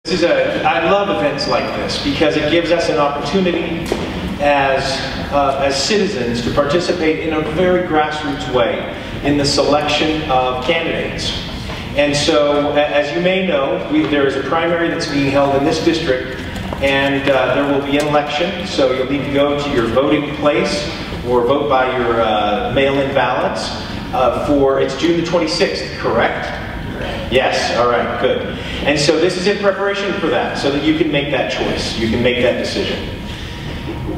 I love events like this because it gives us an opportunity as citizens to participate in a very grassroots way in the selection of candidates. And so, as you may know, there is a primary that's being held in this district, and there will be an election, so you'll need to go to your voting place or vote by your mail-in ballots it's June the 26th, correct? Yes, all right, good. And so this is in preparation for that, so that you can make that choice, you can make that decision.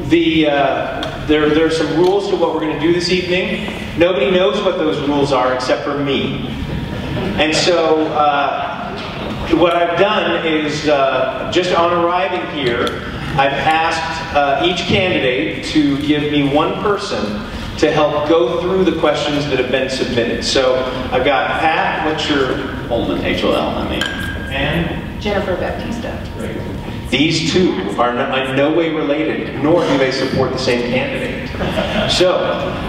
There are some rules to what we're going to do this evening. Nobody knows what those rules are except for me. And so what I've done is, just on arriving here, I've asked each candidate to give me one person to help go through the questions that have been submitted. So I've got Pat, what's your... Holman, H-O-L-M-A. And? Jennifer Baptista. Great. These two are in no way related, nor do they support the same candidate. So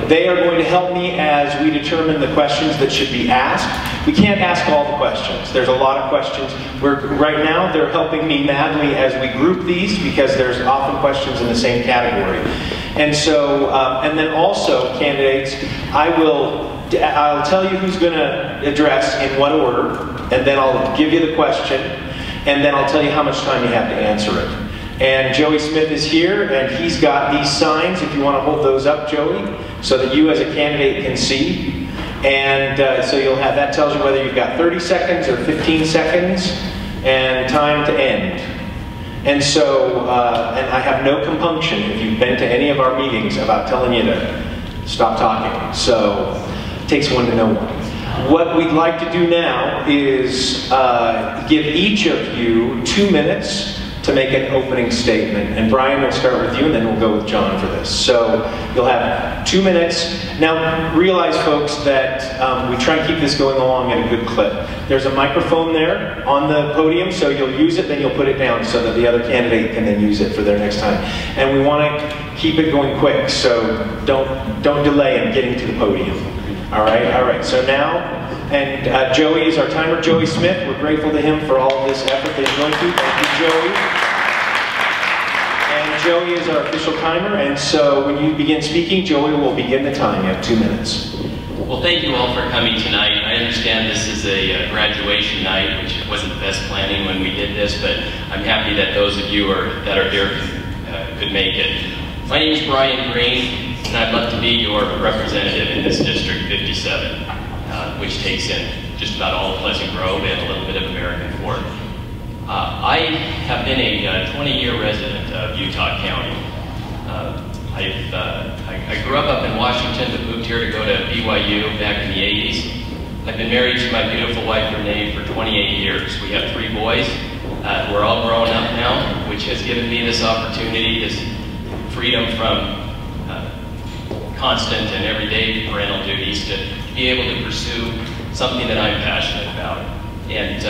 they are going to help me as we determine the questions that should be asked. We can't ask all the questions. There's a lot of questions. Right now, they're helping me madly as we group these because there's often questions in the same category. And so, and then also, candidates, I'll tell you who's going to address in what order, and then I'll give you the question, and then I'll tell you how much time you have to answer it. And Joey Smith is here, and he's got these signs, if you want to hold those up, Joey, so that you as a candidate can see. And so you'll have, that tells you whether you've got 30 seconds or 15 seconds, and time to end. And so, and I have no compunction if you've been to any of our meetings about telling you to stop talking. So, it takes one to know one. What we'd like to do now is give each of you 2 minutes to make an opening statement. And Brian, we'll start with you, and then we'll go with John for this. So you'll have 2 minutes. Now, realize, folks, that we try and keep this going along at a good clip. There's a microphone there on the podium, so you'll use it, then you'll put it down so that the other candidate can then use it for their next time. And we want to keep it going quick, so don't delay in getting to the podium. All right, so now, and Joey is our timer, Joey Smith. We're grateful to him for all of this effort that he's going through. Thank you, Joey. And Joey is our official timer, and so when you begin speaking, Joey will begin the time. You have 2 minutes. Well, thank you all for coming tonight. I understand this is a graduation night, which wasn't the best planning when we did this, but I'm happy that those of you that are here could make it. My name is Brian Greene, and I'd love to be your representative in this District 57, which takes in just about all of Pleasant Grove and a little bit of American Fork. I have been a 20-year resident of Utah County. I grew up in Washington, but moved here to go to BYU back in the 80s. I've been married to my beautiful wife, Renee, for 28 years. We have 3 boys. We're all grown up now, which has given me this opportunity, this freedom from constant and everyday parental duties to be able to pursue something that I'm passionate about. And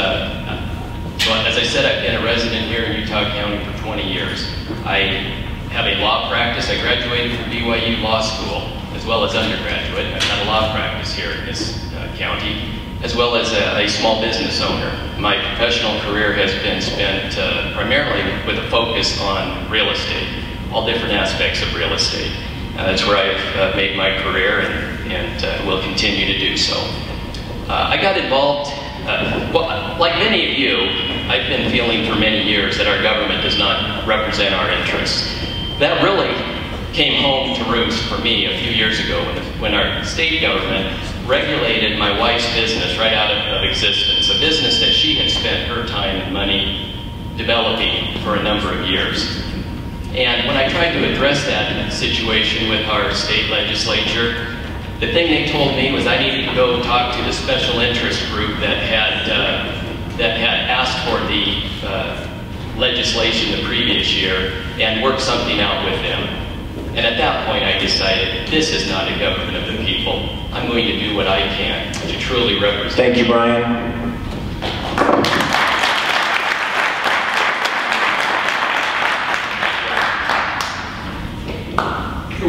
so, as I said, I've been a resident here in Utah County for 20 years. I have a law practice. I graduated from BYU Law School, as well as undergraduate. I've had a law practice here in this county, as well as a small business owner. My professional career has been spent primarily with a focus on real estate, all different aspects of real estate. That's where I've made my career and will continue to do so. I got involved, well, like many of you, I've been feeling for many years that our government does not represent our interests. That really came home to roost for me a few years ago when our state government regulated my wife's business right out of existence, a business that she had spent her time and money developing for a number of years. And when I tried to address that situation with our state legislature, the thing they told me was I needed to go talk to the special interest group that had asked for the legislation the previous year and work something out with them. And at that point I decided, this is not a government of the people. I'm going to do what I can to truly represent. Thank you, Brian.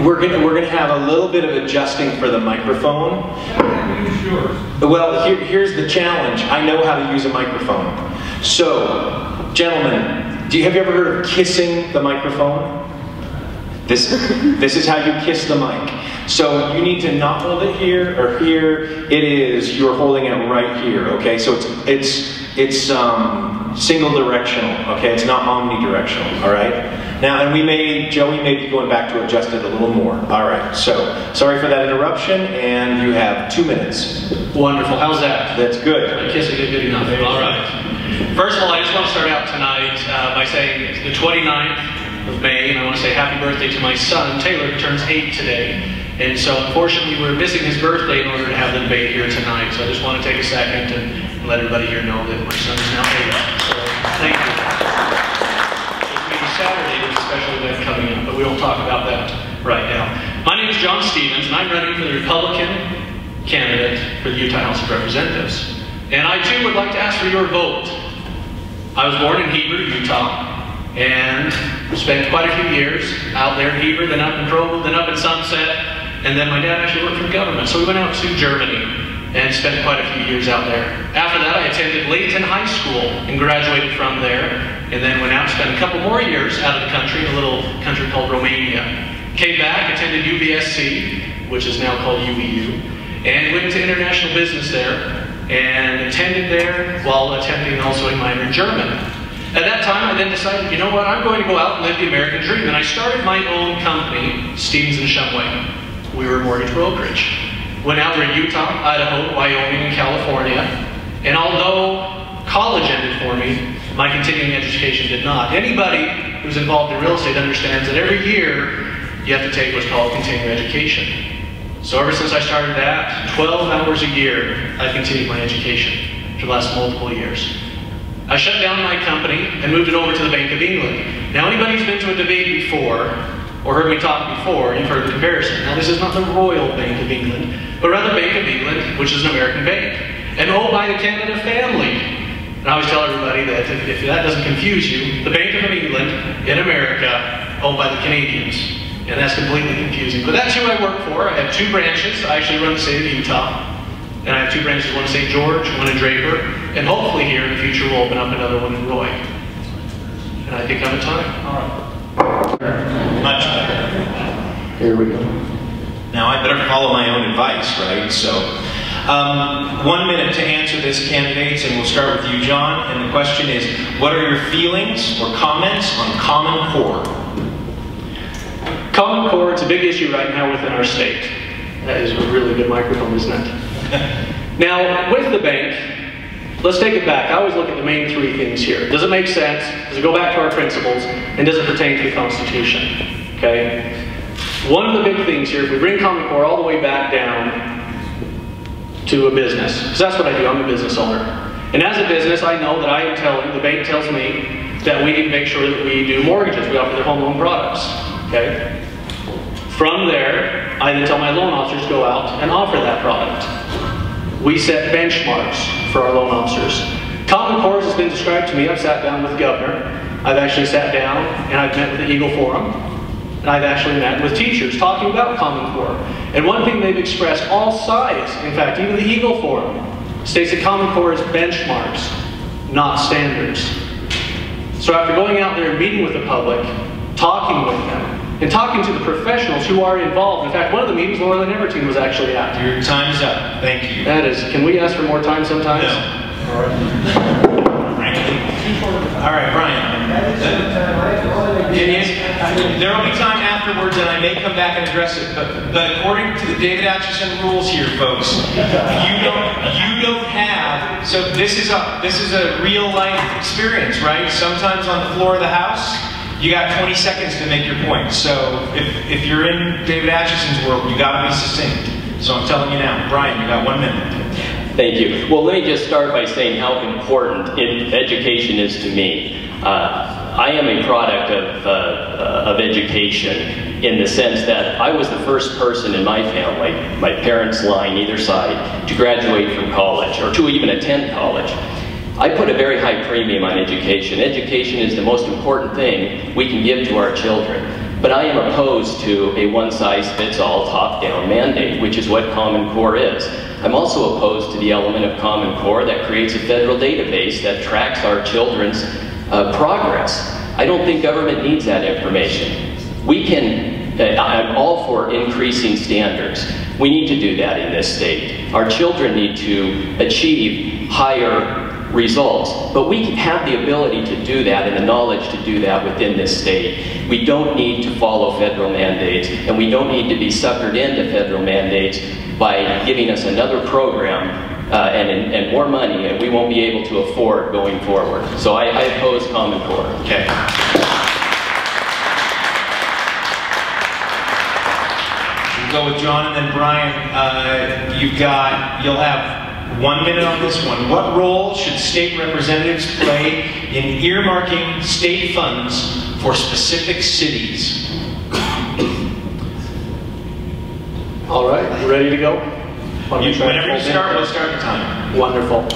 We're gonna have a little bit of adjusting for the microphone. Use yours. Well, here's the challenge. I know how to use a microphone. So gentlemen, have you ever heard of kissing the microphone? This is how you kiss the mic. So you need to not hold it here or here. It is, you're holding it right here, okay? So it's single directional, okay? It's not omnidirectional, all right? Now, and Joey may be going back to adjust it a little more. All right, so sorry for that interruption, and you have 2 minutes. Wonderful, how's that? That's good. I kiss it good enough. All right. First of all, I just want to start out tonight by saying it's the 29th of May, and I want to say happy birthday to my son, Taylor, who turns 8 today. And so, unfortunately, we're missing his birthday in order to have the debate here tonight. So I just want to take a second and let everybody here know that my son is now 8. So, thank you. It's maybe Saturday, there's a special event coming up, but we won't talk about that right now. My name is John Stevens, and I'm running for the Republican candidate for the Utah House of Representatives. And I, too, would like to ask for your vote. I was born in Heber, Utah, and spent quite a few years out there in Heber, then up in Provo, then up in Sunset, and then my dad actually worked for the government. So we went out to Germany and spent quite a few years out there. After that, I attended Layton High School and graduated from there, and then went out and spent a couple more years out of the country, in a little country called Romania. Came back, attended UBSC, which is now called UVU, and went into international business there, and attended there while attempting also a minor in German. At that time, I then decided, you know what, I'm going to go out and live the American dream. And I started my own company, Stevens & Shumway. We were a mortgage brokerage. Went out there in Utah, Idaho, Wyoming, and California. And although college ended for me, my continuing education did not. Anybody who's involved in real estate understands that every year you have to take what's called continuing education. So ever since I started that, 12 hours a year, I've continued my education for the last multiple years. I shut down my company and moved it over to the Bank of England. Now, anybody who's been to a debate before, or heard me talk before, you've heard the comparison. Now, this is not the Royal Bank of England, but rather Bank of England, which is an American bank, and owned by the Canada family. And I always tell everybody that if that doesn't confuse you, the Bank of England in America, owned by the Canadians. And that's completely confusing. But that's who I work for. I have 2 branches. I actually run the state of Utah. And I have 2 branches, one in St. George, one in Draper, and hopefully here in the future we'll open up another one in Roy. And I think I'm at time. All right. Much better. Here we go. Now I better follow my own advice, right? So, 1 minute to answer this, candidates, and we'll start with you, John. And the question is, what are your feelings or comments on Common Core? Common Core, it's a big issue right now within our state. That is a really good microphone, isn't it? Now, with the bank, let's take it back. I always look at the main 3 things here. Does it make sense? Does it go back to our principles? And does it pertain to the Constitution? Okay? One of the big things here, if we bring Common Core all the way back down to a business, because that's what I do, I'm a business owner. And as a business, I know that I am telling, the bank tells me that we need to make sure that we do mortgages. We offer their home loan products. Okay? From there, I then tell my loan officers to go out and offer that product. We set benchmarks for our loan officers. Common Core has been described to me. I've sat down with the governor. I've actually sat down and I've met with the Eagle Forum. And I've actually met with teachers talking about Common Core. And one thing they've expressed, all sides, in fact, even the Eagle Forum, states that Common Core is benchmarks, not standards. So after going out there and meeting with the public, talking with them, and talking to the professionals who are involved. In fact, one of the meetings Laura Lynn Evertine was actually at. Your time is up. Thank you. That is, can we ask for more time sometimes? No. All right. All right, Brian. There will be time afterwards, and I may come back and address it. But according to the David Acheson rules here, folks, you don't have. So this is a real life experience, right? Sometimes on the floor of the House, you got 20 seconds to make your point. So if you're in David Acheson's world, you got to be succinct. So I'm telling you now, Brian, you got 1 minute. Thank you. Well, let me just start by saying how important education is to me. I am a product of education in the sense that I was the first person in my family, my parents' line either side, to graduate from college or to even attend college. I put a very high premium on education. Education is the most important thing we can give to our children. But I am opposed to a one-size-fits-all top-down mandate, which is what Common Core is. I'm also opposed to the element of Common Core that creates a federal database that tracks our children's progress. I don't think government needs that information. We can, I'm all for increasing standards. We need to do that in this state. Our children need to achieve higher results, but we have the ability to do that and the knowledge to do that within this state. We don't need to follow federal mandates, and we don't need to be suckered into federal mandates by giving us another program and more money, and we won't be able to afford going forward. So I oppose Common Core. Okay. We'll go with John and then Brian. You'll have 1 minute on this one. What role should state representatives play in earmarking state funds for specific cities? All right, you ready to go? Whenever you start, we'll start the time. Wonderful.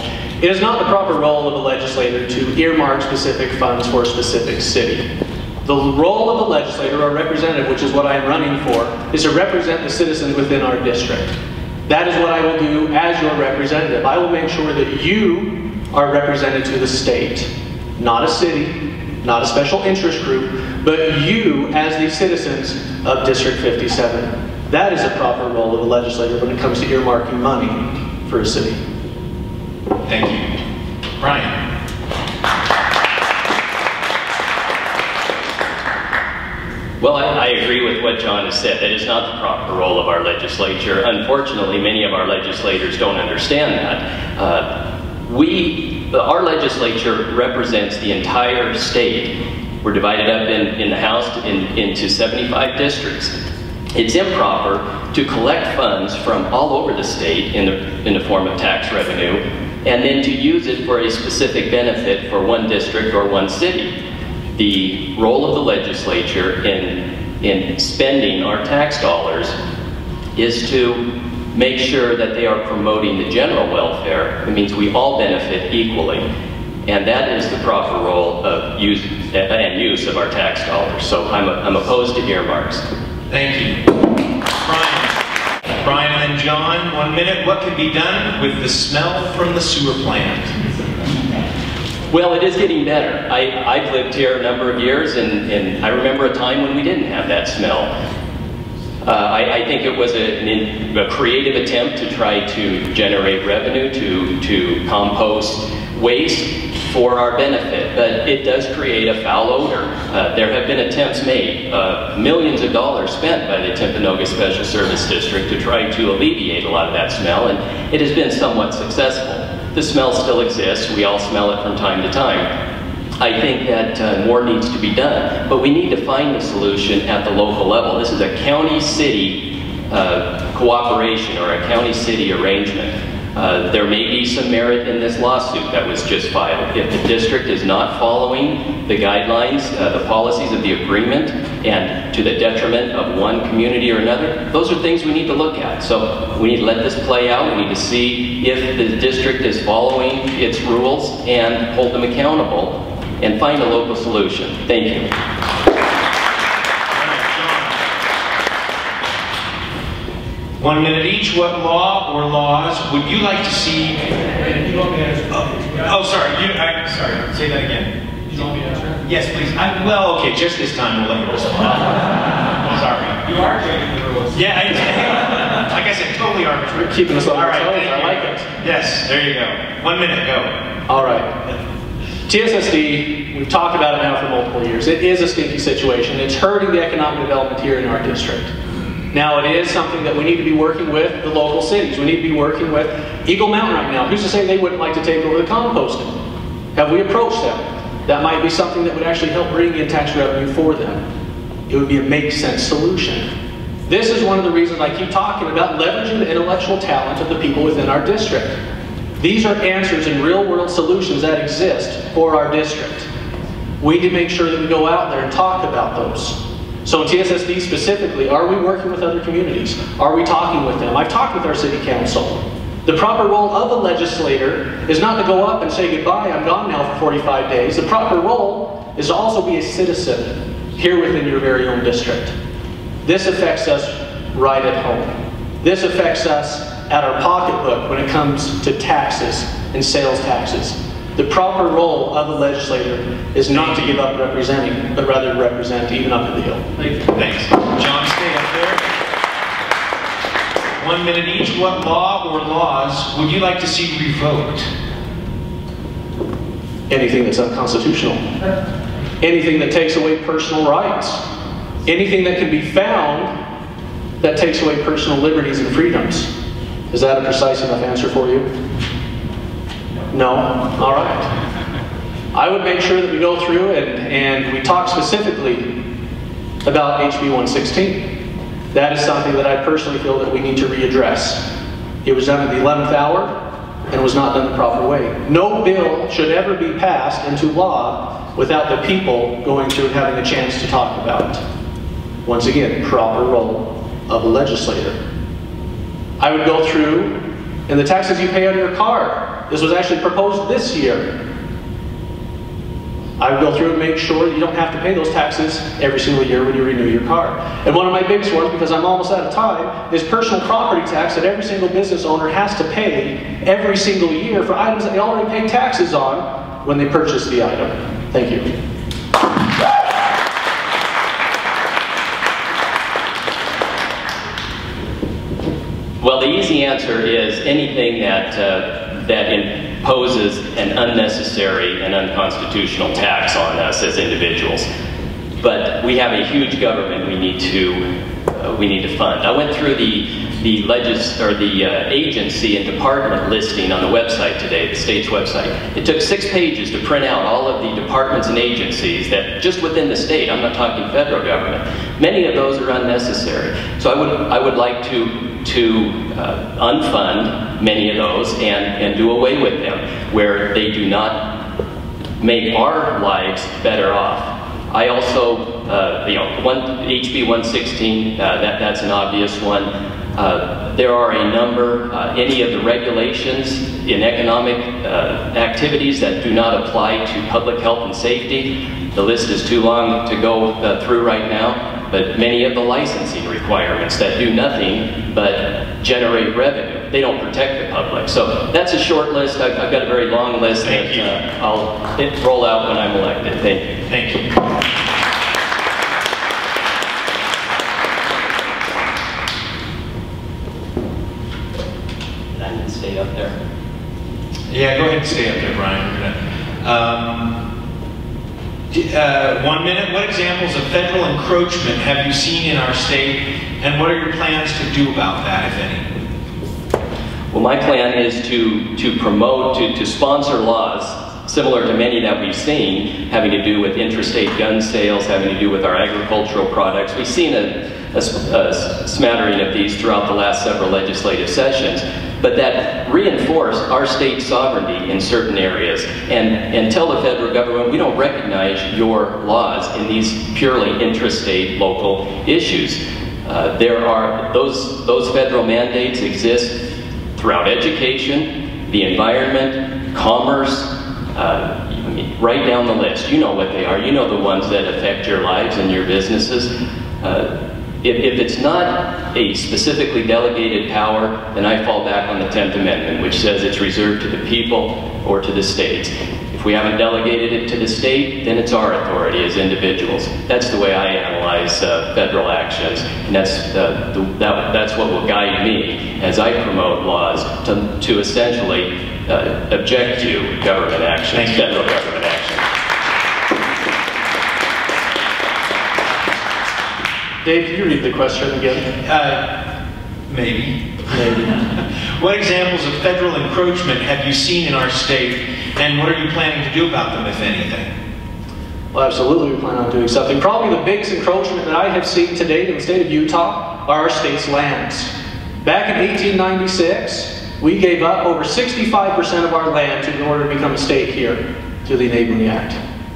It is not the proper role of a legislator to earmark specific funds for a specific city. The role of a legislator or representative, which is what I'm running for, is to represent the citizens within our district. That is what I will do as your representative. I will make sure that you are represented to the state, not a city, not a special interest group, but you as the citizens of District 57. That is a proper role of a legislator when it comes to earmarking money for a city. Thank you. Brian. Well, I agree with what John has said. That is not the proper role of our legislature. Unfortunately, many of our legislators don't understand that. Our legislature represents the entire state. We're divided up in the House into 75 districts. It's improper to collect funds from all over the state in the form of tax revenue and then to use it for a specific benefit for one district or one city. The role of the legislature in spending our tax dollars is to make sure that they are promoting the general welfare. It means we all benefit equally. And that is the proper role of use of our tax dollars. So I'm opposed to earmarks. Thank you. Brian and then John, 1 minute. What can be done with the smell from the sewer plant? Well, it is getting better. I've lived here a number of years, and I remember a time when we didn't have that smell. I think it was a creative attempt to try to generate revenue, to compost waste for our benefit, but it does create a foul odor. There have been attempts made, millions of dollars spent by the Timpanogos Special Service District to try to alleviate a lot of that smell, and it has been somewhat successful. The smell still exists. We all smell it from time to time. I think that more needs to be done, but we need to find a solution at the local level. This is a county-city cooperation or a county-city arrangement. There may be some merit in this lawsuit that was just filed. If the district is not following the guidelines, the policies of the agreement, and to the detriment of one community or another, those are things we need to look at. So we need to let this play out. We need to see if the district is following its rules and hold them accountable and find a local solution. Thank you. 1 minute each. What law or laws would you like to see? Oh, sorry. Sorry. Say that again. You want me to answer? Yes, please. Well, okay. Just this time we'll let you respond. Sorry. You are changing the rules. Yeah, like I said, totally arbitrary. Keeping us on our toes. I like it. Yes, there you go. 1 minute, go. All right. TSSD, we've talked about it now for multiple years. It is a stinky situation. It's hurting the economic development here in our district. Now, it is something that we need to be working with the local cities. We need to be working with Eagle Mountain right now. Who's to say they wouldn't like to take over the composting? Have we approached them? That might be something that would actually help bring in tax revenue for them. It would be a make-sense solution. This is one of the reasons I keep talking about leveraging the intellectual talent of the people within our district. These are answers and real-world solutions that exist for our district. We need to make sure that we go out there and talk about those. So in TSSD specifically, are we working with other communities? Are we talking with them? I've talked with our city council. The proper role of a legislator is not to go up and say goodbye, I'm gone now for 45 days. The proper role is to also be a citizen here within your very own district. This affects us right at home. This affects us at our pocketbook when it comes to taxes and sales taxes. The proper role of a legislator is not to give up representing, but rather to represent even up at the Hill. Thank you. Thanks. John, stay up there. 1 minute each. What law or laws would you like to see revoked? Anything that's unconstitutional. Anything that takes away personal rights. Anything that can be found that takes away personal liberties and freedoms. Is that a precise enough answer for you? No? All right. I would make sure that we go through and we talk specifically about HB 116. That is something that I personally feel that we need to readdress. It was done at the 11th hour and was not done the proper way. No bill should ever be passed into law without the people going through and having a chance to talk about it. Once again, proper role of a legislator. I would go through, and the taxes you pay on your car, this was actually proposed this year. I would go through and make sure that you don't have to pay those taxes every single year when you renew your car. And one of my biggest ones, because I'm almost out of time, is personal property tax that every single business owner has to pay every single year for items that they already pay taxes on when they purchase the item. Thank you. Well, the easy answer is anything that imposes an unnecessary and unconstitutional tax on us as individuals. But we have a huge government we need to fund. I went through the agency and department listing on the website today, the state's website. It took 6 pages to print out all of the departments and agencies that just within the state. I'm not talking federal government. Many of those are unnecessary. So I would like to unfund many of those and do away with them where they do not make our lives better off. I also, HB 116, that's an obvious one. There are a number, any of the regulations in economic activities that do not apply to public health and safety. The list is too long to go through right now. But many of the licensing requirements that do nothing but generate revenue, they don't protect the public. So that's a short list. I've got a very long list that I'll roll out when I'm elected. Thank you. Thank you. I can stay up there. Yeah, go ahead and stay up there, Brian. We're gonna, 1 minute. What examples of federal encroachment have you seen in our state, and what are your plans to do about that, if any? Well, my plan is to promote, to sponsor laws similar to many that we've seen, having to do with interstate gun sales, having to do with our agricultural products. We've seen a smattering of these throughout the last several legislative sessions, but that reinforce our state sovereignty in certain areas and tell the federal government we don't recognize your laws in these purely intrastate local issues. There are those federal mandates exist throughout education, the environment, commerce, right down the list. You know what they are. You know the ones that affect your lives and your businesses. If it's not a specifically delegated power, then I fall back on the 10th Amendment, which says it's reserved to the people or to the states. If we haven't delegated it to the state, then it's our authority as individuals. That's the way I analyze federal actions, and that's what will guide me as I promote laws to essentially object to government action, federal government action. Dave, can you read the question again? Maybe. What examples of federal encroachment have you seen in our state, and what are you planning to do about them, if anything? Well, absolutely we plan on doing something. Probably the biggest encroachment that I have seen to date in the state of Utah are our state's lands. Back in 1896, we gave up over 65% of our land in order to become a state here through the Enabling Act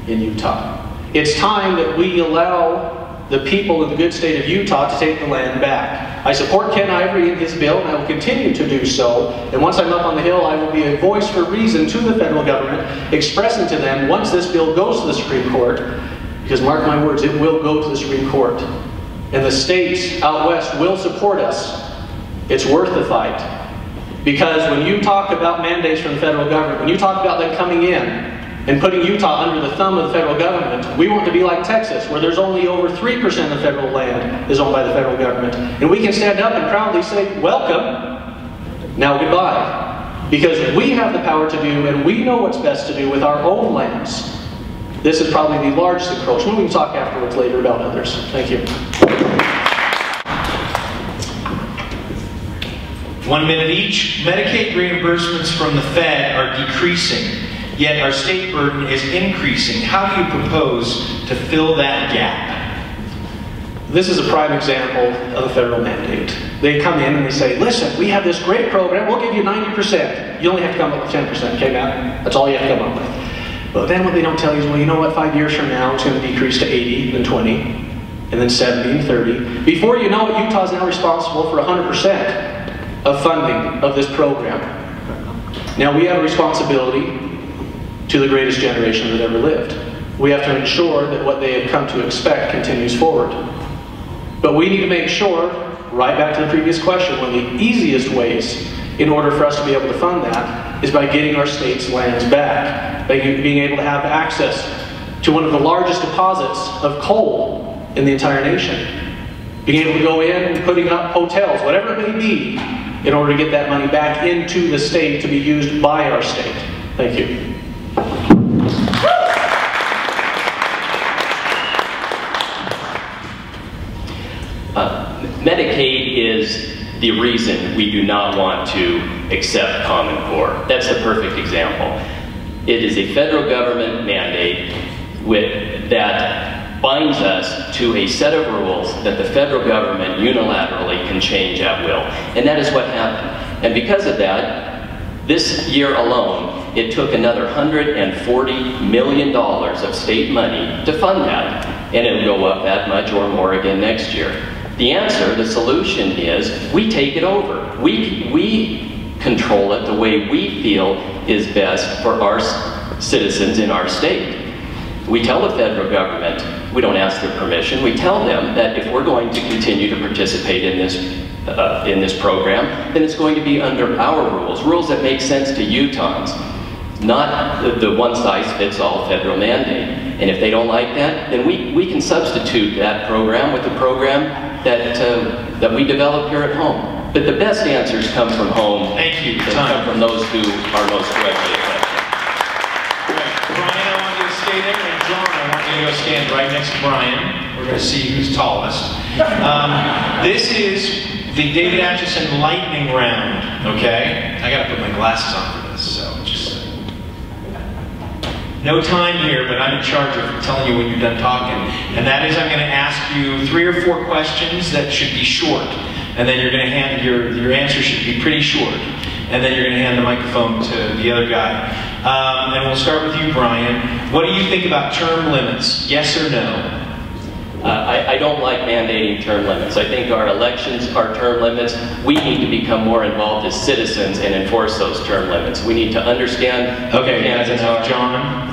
in Utah. It's time that we allow the people of the good state of Utah to take the land back. I support Ken Ivory in his bill, and I will continue to do so. And once I'm up on the Hill, I will be a voice for reason to the federal government, expressing to them once this bill goes to the Supreme Court, because mark my words, it will go to the Supreme Court. And the states out west will support us. It's worth the fight. Because when you talk about mandates from the federal government, when you talk about them coming in and putting Utah under the thumb of the federal government, we want to be like Texas, where there's only over 3% of the federal land is owned by the federal government. And we can stand up and proudly say, welcome, now goodbye. Because we have the power to do, and we know what's best to do with our own lands. This is probably the largest encroachment. We can talk afterwards later about others. Thank you. 1 minute each. Medicaid reimbursements from the Fed are decreasing, yet our state burden is increasing. How do you propose to fill that gap? This is a prime example of a federal mandate. They come in and they say, listen, we have this great program, we'll give you 90%. You only have to come up with 10%, okay, Matt? That's all you have to come up with. But then what they don't tell you is, well, you know what, 5 years from now, it's going to decrease to 80, then 20, and then 70, and 30. Before you know it, Utah's now responsible for 100% of funding of this program. Now, we have a responsibility to the greatest generation that ever lived. We have to ensure that what they have come to expect continues forward. But we need to make sure, right back to the previous question, one of the easiest ways in order for us to be able to fund that is by getting our state's lands back, by being able to have access to one of the largest deposits of coal in the entire nation. Being able to go in and putting up hotels, whatever it may be, in order to get that money back into the state to be used by our state. Thank you. Medicaid is the reason we do not want to accept Common Core. That's the perfect example. It is a federal government mandate that binds us to a set of rules that the federal government unilaterally can change at will. And that is what happened. And because of that, this year alone, it took another $140 million of state money to fund that. And it'll go up that much or more again next year. The answer, the solution is we take it over. We control it the way we feel is best for our citizens in our state. We tell the federal government, we don't ask their permission, we tell them that if we're going to continue to participate in this program, then it's going to be under our rules that make sense to Utahns, not the one-size-fits-all federal mandate. And if they don't like that, then we can substitute that program with the program that we develop here at home. But the best answers come from home. Thank you. And come from those who are most directly affected. Brian, I want you to stay there, and John, I want you to go stand right next to Brian. We're going to see who's tallest. This is the David Acheson lightning round, okay? I got to put my glasses on for this, so just... No time here, but I'm in charge of telling you when you're done talking. And that is, I'm going to ask you 3 or 4 questions that should be short. And then you're going to hand, your answer should be pretty short. And then you're going to hand the microphone to the other guy. And we'll start with you, Brian. What do you think about term limits? Yes or no? I don't like mandating term limits. I think our elections are term limits. We need to become more involved as citizens and enforce those term limits. We need to understand... Okay, that's enough, John.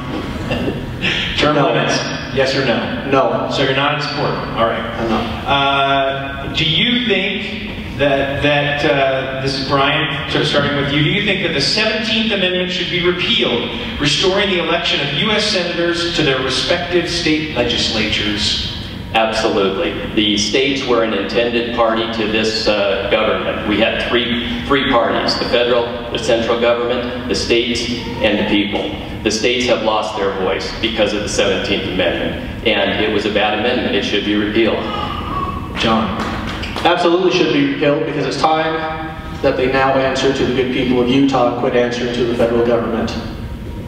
Term limits, yes or no? No. So you're not in support? All right. I'm not. Do you think that this is Brian, starting with you, do you think that the 17th Amendment should be repealed, restoring the election of U.S. Senators to their respective state legislatures? Absolutely. The states were an intended party to this government. We had three parties: the federal, the central government, the states, and the people. The states have lost their voice because of the 17th Amendment, and it was a bad amendment. It should be repealed. John? Absolutely should be repealed, because it's time that they now answer to the good people of Utah and quit answering to the federal government.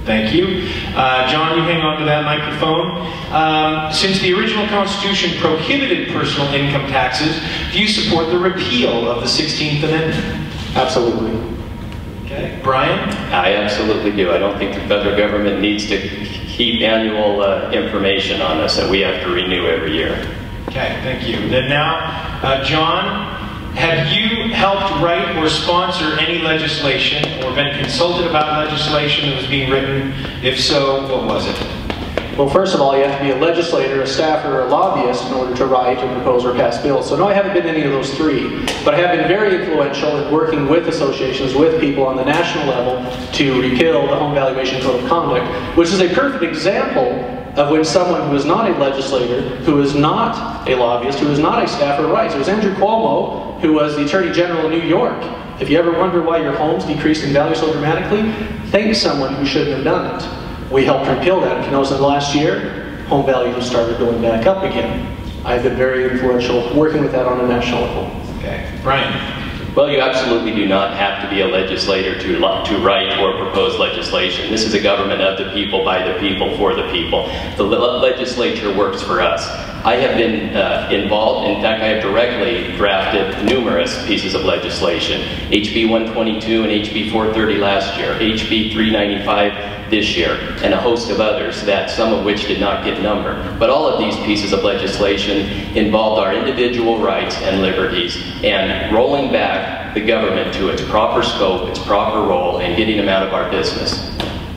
Thank you. John, you hang on to that microphone. Since the original Constitution prohibited personal income taxes, do you support the repeal of the 16th Amendment? Absolutely. Okay. Brian? I absolutely do. I don't think the federal government needs to keep annual information on us that we have to renew every year. Okay, thank you. Then now, John, have you helped write or sponsor any legislation or been consulted about legislation that was being written? If so, what was it? Well, first of all, you have to be a legislator, a staffer, or a lobbyist in order to write or propose or pass bills. So no, I haven't been any of those three, but I have been very influential in working with associations, with people on the national level to repeal the Home Valuation Code of Conduct, which is a perfect example of when someone who is not a legislator, who is not a lobbyist, who is not a staffer writes. It was Andrew Cuomo, who was the Attorney General of New York. If you ever wonder why your homes decreased in value so dramatically, thank someone who shouldn't have done it. We helped repeal that. If you notice in the last year, home values have started going back up again. I've been very influential working with that on a national level. Okay. Brian? Well, you absolutely do not have to be a legislator to write or propose legislation. This is a government of the people, by the people, for the people. The legislature works for us. I have been involved, in fact I have directly drafted numerous pieces of legislation. HB 122 and HB 430 last year, HB 395 this year, and a host of others, that some of which did not get numbered. But all of these pieces of legislation involved our individual rights and liberties, and rolling back the government to its proper scope, its proper role, and getting them out of our business.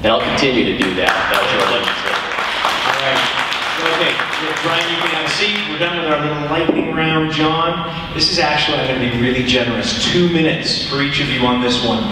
And I'll continue to do that. That's our legislature. All right. Okay, Brian, you can have a seat. We're done with our little lightning round. John, this is actually, I'm going to be really generous. 2 minutes for each of you on this one.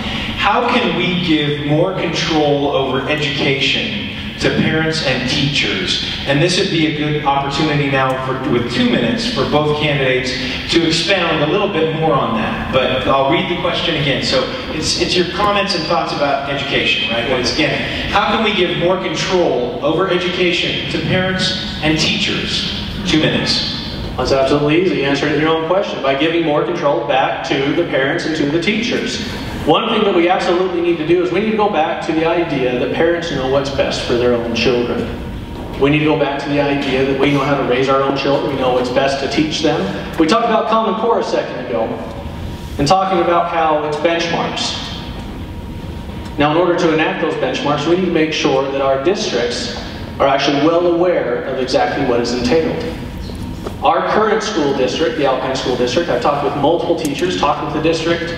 How can we give more control over education to parents and teachers? And this would be a good opportunity now with 2 minutes for both candidates to expound a little bit more on that. But I'll read the question again. So it's your comments and thoughts about education, right? Once again, how can we give more control over education to parents and teachers? 2 minutes. That's absolutely easy. Answer it in your own question by giving more control back to the parents and to the teachers. One thing that we absolutely need to do is we need to go back to the idea that parents know what's best for their own children. We need to go back to the idea that we know how to raise our own children. We know what's best to teach them. We talked about Common Core a second ago, and talking about how it's benchmarks. Now, in order to enact those benchmarks, we need to make sure that our districts are actually well aware of exactly what is entailed. Our current school district, the Alpine School District, I've talked with multiple teachers, talked with the district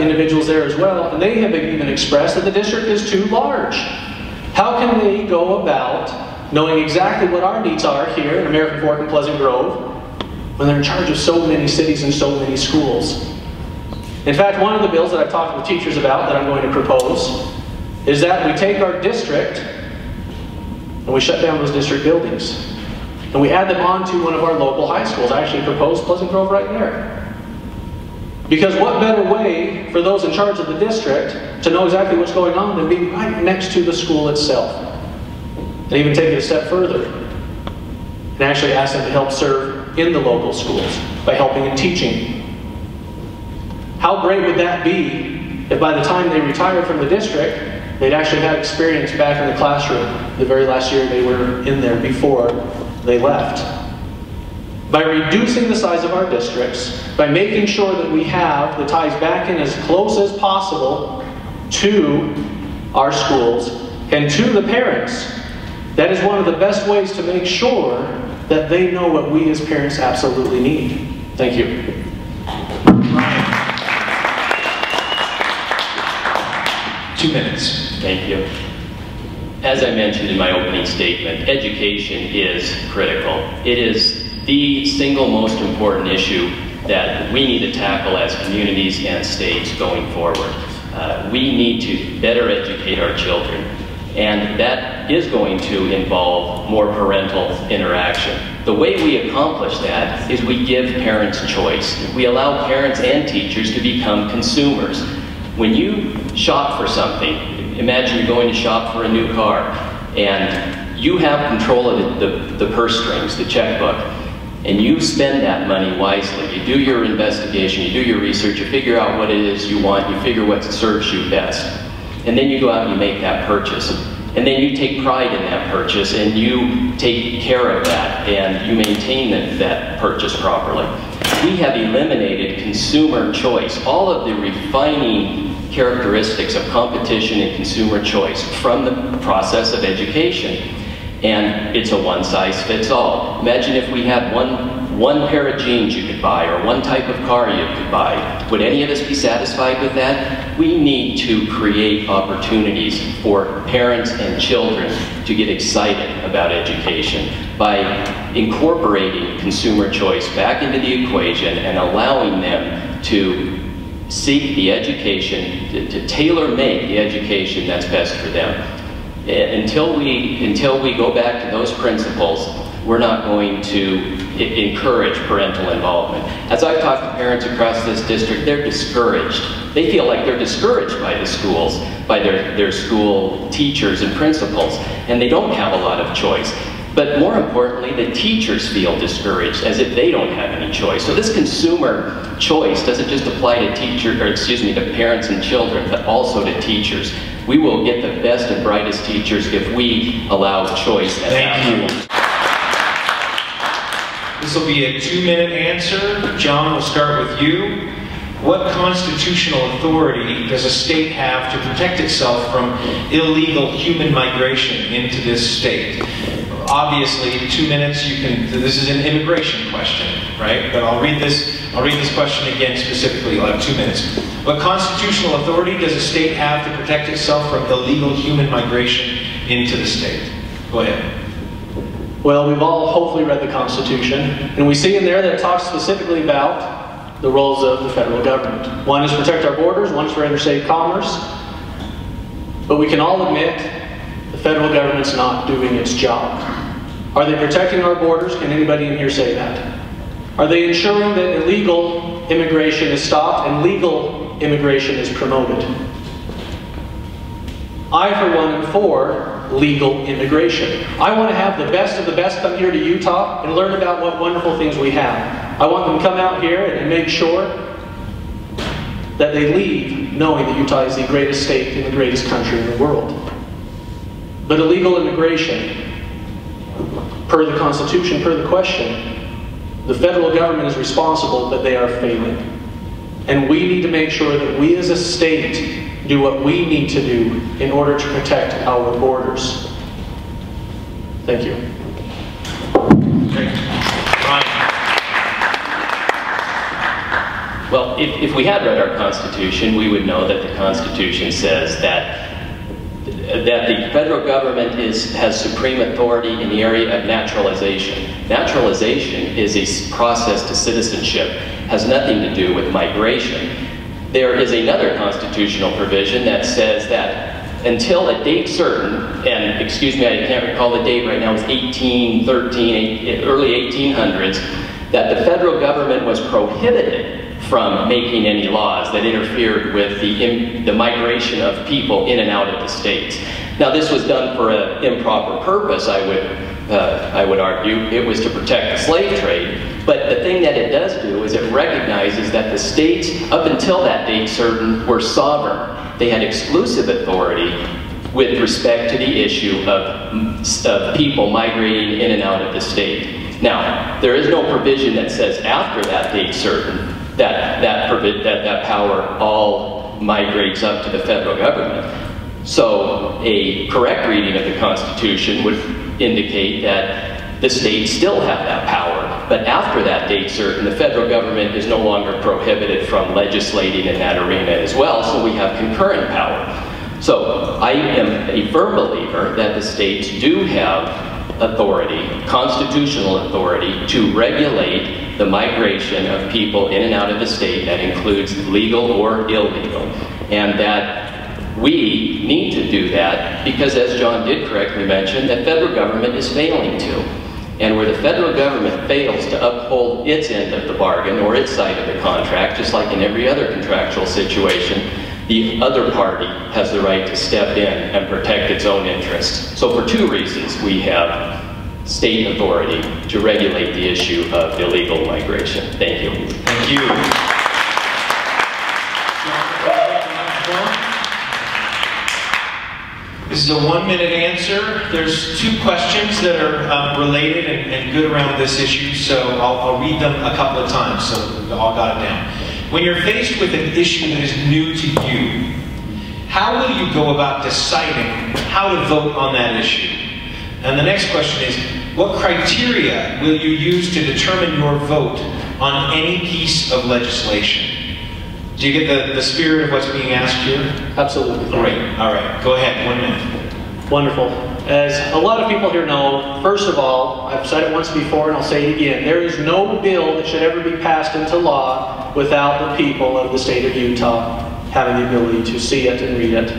individuals there as well, and they have even expressed that the district is too large. How can they go about knowing exactly what our needs are here in American Fork and Pleasant Grove when they're in charge of so many cities and so many schools? In fact, one of the bills that I've talked with teachers about that I'm going to propose is that we take our district and we shut down those district buildings. And we add them onto one of our local high schools. I actually proposed Pleasant Grove right there. Because what better way for those in charge of the district to know exactly what's going on than being right next to the school itself? And even take it a step further and actually ask them to help serve in the local schools by helping in teaching. How great would that be if by the time they retired from the district, they'd actually had experience back in the classroom the very last year they were in there before they left. By reducing the size of our districts, by making sure that we have the ties back in as close as possible to our schools and to the parents, that is one of the best ways to make sure that they know what we as parents absolutely need. Thank you. Ryan. 2 minutes. Thank you. As I mentioned in my opening statement, education is critical. It is the single most important issue that we need to tackle as communities and states going forward. We need to better educate our children, and that is going to involve more parental interaction. The way we accomplish that is we give parents choice. We allow parents and teachers to become consumers. When you shop for something, imagine you're going to shop for a new car, and you have control of the purse strings, the checkbook, and you spend that money wisely. You do your investigation, you do your research, you figure out what it is you want, you figure what serves you best. And then you go out and you make that purchase. And then you take pride in that purchase, and you take care of that, and you maintain that purchase properly. We have eliminated consumer choice, all of the refining characteristics of competition and consumer choice from the process of education. And it's a one-size-fits-all. Imagine if we had one pair of jeans you could buy, or one type of car you could buy. Would any of us be satisfied with that? We need to create opportunities for parents and children to get excited about education by incorporating consumer choice back into the equation and allowing them to seek the education, to tailor-make the education that's best for them. Until we go back to those principles, we're not going to encourage parental involvement. As I've talked to parents across this district, they're discouraged. They feel like they're discouraged by the schools, by their school teachers and principals, and they don't have a lot of choice. But more importantly, the teachers feel discouraged, as if they don't have any choice. So this consumer choice doesn't just apply to to parents and children, but also to teachers. We will get the best and brightest teachers if we allow choice at that level. This will be a 2-minute answer. John, we'll start with you. What constitutional authority does a state have to protect itself from illegal human migration into this state? Obviously, 2 minutes, this is an immigration question, right? But I'll read this question again specifically. You'll have 2 minutes. What constitutional authority does a state have to protect itself from illegal human migration into the state? Go ahead. Well, we've all hopefully read the Constitution, and we see in there that it talks specifically about the roles of the federal government. One is to protect our borders, one is for interstate commerce. But we can all admit the federal government's not doing its job. Are they protecting our borders? Can anybody in here say that? Are they ensuring that illegal immigration is stopped and legal immigration is promoted? I, for one, am for legal immigration. I want to have the best of the best come here to Utah and learn about what wonderful things we have. I want them to come out here and make sure that they leave knowing that Utah is the greatest state and the greatest country in the world. But illegal immigration, per the Constitution, per the question, the federal government is responsible, but they are failing. And we need to make sure that we as a state do what we need to do in order to protect our borders. Thank you. Great. Ryan. Well, if we had read our Constitution, we would know that the Constitution says that the federal government has supreme authority in the area of naturalization. Naturalization is a process to citizenship, has nothing to do with migration. There is another constitutional provision that says that until a date certain, and excuse me, I can't recall the date right now, it was 1813, early 1800s, that the federal government was prohibited from making any laws that interfered with the migration of people in and out of the states. Now, this was done for an improper purpose, I would argue. It was to protect the slave trade. But the thing that it does do is it recognizes that the states, up until that date certain, were sovereign. They had exclusive authority with respect to the issue of people migrating in and out of the state. Now, there is no provision that says after that date certain that power all migrates up to the federal government. So a correct reading of the Constitution would indicate that the states still have that power. But after that date certain, the federal government is no longer prohibited from legislating in that arena as well, so we have concurrent power. So I am a firm believer that the states do have authority, constitutional authority, to regulate the migration of people in and out of the state. That includes legal or illegal. And that we need to do that because, as John did correctly mention, the federal government is failing to. And where the federal government fails to uphold its end of the bargain or its side of the contract, just like in every other contractual situation, the other party has the right to step in and protect its own interests. So for two reasons, we have state authority to regulate the issue of illegal migration. Thank you. Thank you. This is a 1-minute answer. There's 2 questions that are related and good around this issue, so I'll read them a couple of times so we all got it down. When you're faced with an issue that is new to you, how will you go about deciding how to vote on that issue? And the next question is, what criteria will you use to determine your vote on any piece of legislation? Do you get the spirit of what's being asked here? Absolutely. Great. All right. Go ahead. 1 minute. Wonderful. as a lot of people here know, first of all, I've said it once before and I'll say it again, there is no bill that should ever be passed into law without the people of the state of Utah having the ability to see it and read it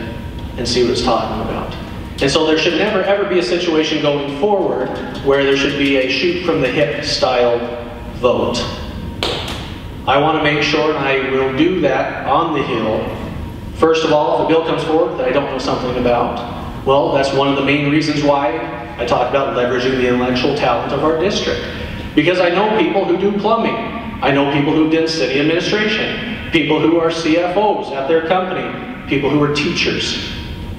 and see what it's talking about. And so there should never ever be a situation going forward where there should be a shoot from the hip style vote. I want to make sure, and I will do that on the Hill. First of all, if a bill comes forward that I don't know something about, well, that's one of the main reasons why I talk about leveraging the intellectual talent of our district. Because I know people who do plumbing. I know people who did city administration. People who are CFOs at their company. People who are teachers.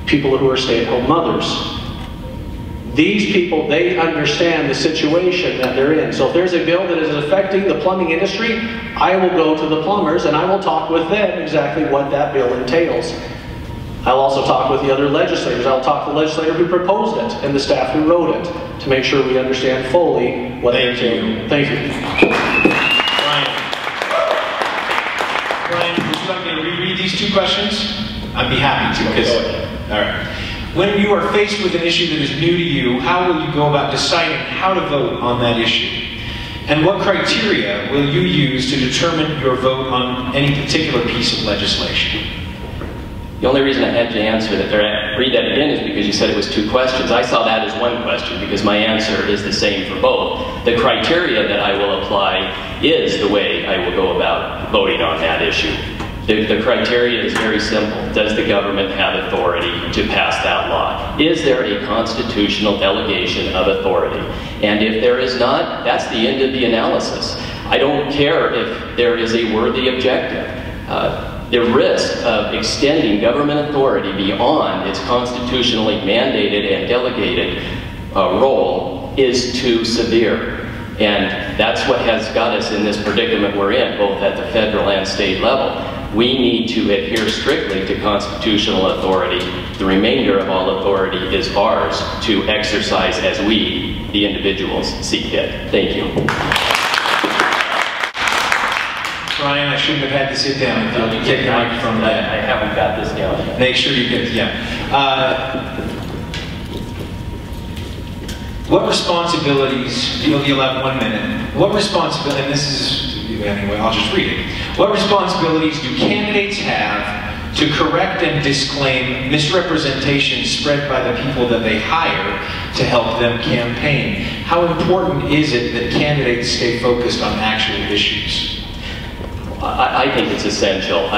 People who are stay-at-home mothers. These people, they understand the situation that they're in. So if there's a bill that is affecting the plumbing industry, I will go to the plumbers and I will talk with them exactly what that bill entails. I'll also talk with the other legislators. I'll talk to the legislator who proposed it and the staff who wrote it to make sure we understand fully what they entail. Thank you. Brian, would you like me to reread these two questions? I'd be happy to. All right. When you are faced with an issue that is new to you, how will you go about deciding how to vote on that issue? And what criteria will you use to determine your vote on any particular piece of legislation? The only reason I had you answer that, or read that again, is because you said it was two questions. I saw that as one question because my answer is the same for both. The criteria that I will apply is the way I will go about voting on that issue. The criteria is very simple. Does the government have authority to pass that law? Is there a constitutional delegation of authority? And if there is not, that's the end of the analysis. I don't care if there is a worthy objective. The risk of extending government authority beyond its constitutionally mandated and delegated role is too severe. And that's what has got us in this predicament we're in, both at the federal and state level. We need to adhere strictly to constitutional authority. The remainder of all authority is ours to exercise as we, the individuals, see fit. Thank you. Brian, I shouldn't have had to sit down. You take the microphone. I haven't got this down. Make sure you get, what responsibilities, you'll have 1 minute. What responsibility, and this is, anyway, I'll just read it. What responsibilities do candidates have to correct and disclaim misrepresentation spread by the people that they hire to help them campaign? How important is it that candidates stay focused on actual issues? I think it's essential.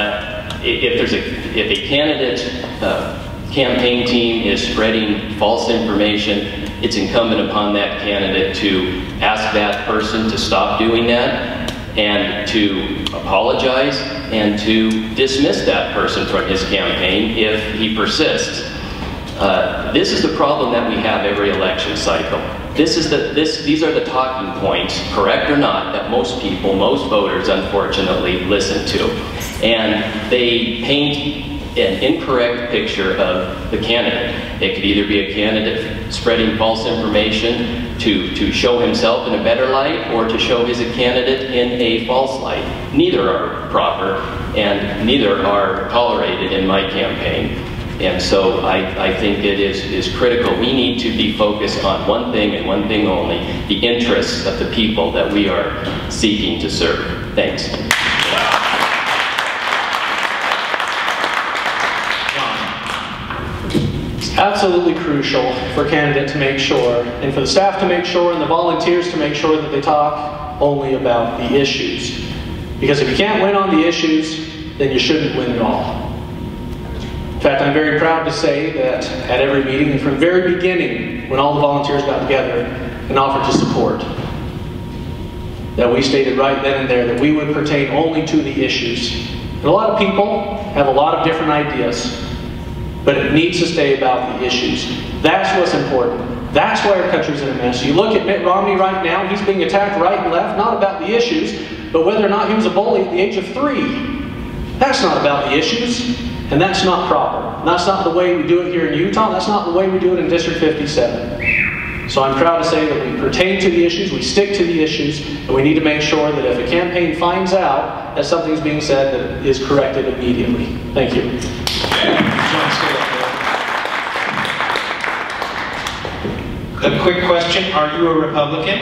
If a candidate campaign team is spreading false information, it's incumbent upon that candidate to ask that person to stop doing that and to apologize and to dismiss that person from his campaign if he persists. This is the problem that we have every election cycle. These are the talking points, correct or not, that most people, most voters, unfortunately, listen to. And they paint an incorrect picture of the candidate. It could either be a candidate spreading false information to show himself in a better light or to show he's a candidate in a false light. Neither are proper and neither are tolerated in my campaign. And so I think it is critical. We need to be focused on one thing and one thing only, the interests of the people that we are seeking to serve. Thanks. It's absolutely crucial for a candidate to make sure, and for the staff to make sure, and the volunteers to make sure that they talk only about the issues. Because if you can't win on the issues, then you shouldn't win at all. In fact, I'm very proud to say that at every meeting, and from the very beginning, when all the volunteers got together and offered to support, that we stated right then and there that we would pertain only to the issues. And a lot of people have a lot of different ideas, but it needs to stay about the issues. That's what's important. That's why our country's in a mess. You look at Mitt Romney right now, he's being attacked right and left, not about the issues, but whether or not he was a bully at the age of 3. That's not about the issues. And that's not proper. And that's not the way we do it here in Utah. That's not the way we do it in District 57. So I'm proud to say that we pertain to the issues, we stick to the issues, and we need to make sure that if a campaign finds out that something's being said, that it is corrected immediately. Thank you. A quick question, are you a Republican?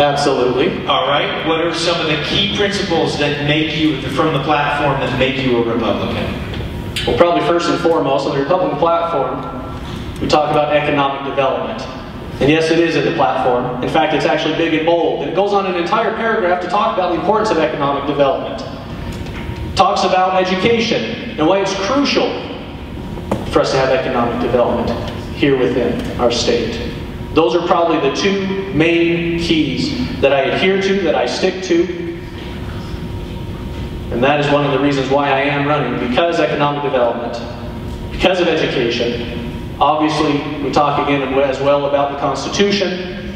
Absolutely. All right, what are some of the key principles that make you, from the platform, that make you a Republican? Well, probably first and foremost, on the Republican platform, we talk about economic development. And yes, it is in the platform. In fact, it's actually big and bold. And it goes on an entire paragraph to talk about the importance of economic development. It talks about education and why it's crucial for us to have economic development here within our state. Those are probably the two main keys that I adhere to, that I stick to. And that is one of the reasons why I am running, because economic development, because of education. Obviously, we talk again as well about the Constitution,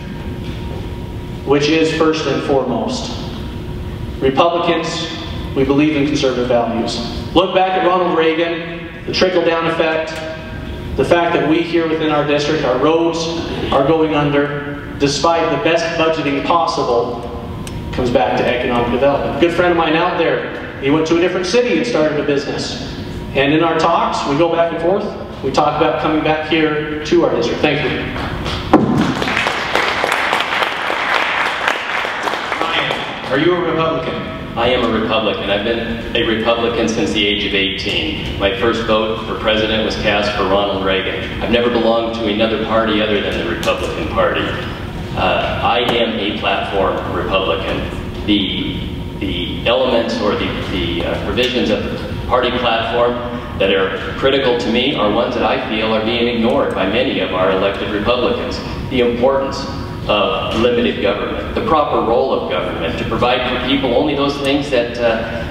which is first and foremost. Republicans, we believe in conservative values. Look back at Ronald Reagan, the trickle-down effect, the fact that we here within our district, our roads are going under, despite the best budgeting possible, comes back to economic development. A good friend of mine out there, he went to a different city and started a business. And in our talks, we go back and forth, we talk about coming back here to our district. Thank you. Ryan, are you a Republican? I am a Republican. I've been a Republican since the age of 18. My first vote for president was cast for Ronald Reagan. I've never belonged to another party other than the Republican Party. I am a platform Republican. The elements or the provisions of the party platform that are critical to me are ones that I feel are being ignored by many of our elected Republicans. The importance of limited government, the proper role of government to provide for people only those things that,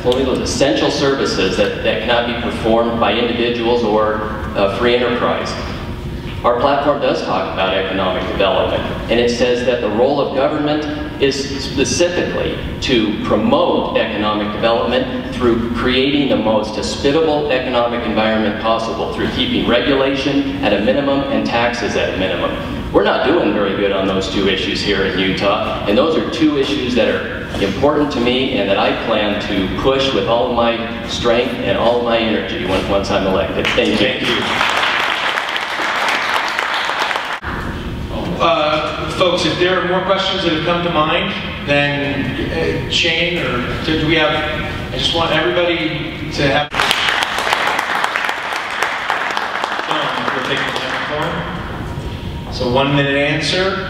only those essential services that cannot be performed by individuals or free enterprise. Our platform does talk about economic development, and it says that the role of government is specifically to promote economic development through creating the most hospitable economic environment possible, through keeping regulation at a minimum and taxes at a minimum. We're not doing very good on those two issues here in Utah, and those are two issues that are important to me and that I plan to push with all of my strength and all of my energy once I'm elected. Thank you. Thank you. Folks, if there are more questions that have come to mind, then Shane, or do we have, I just want everybody to have, we'll take the microphone. So 1 minute answer.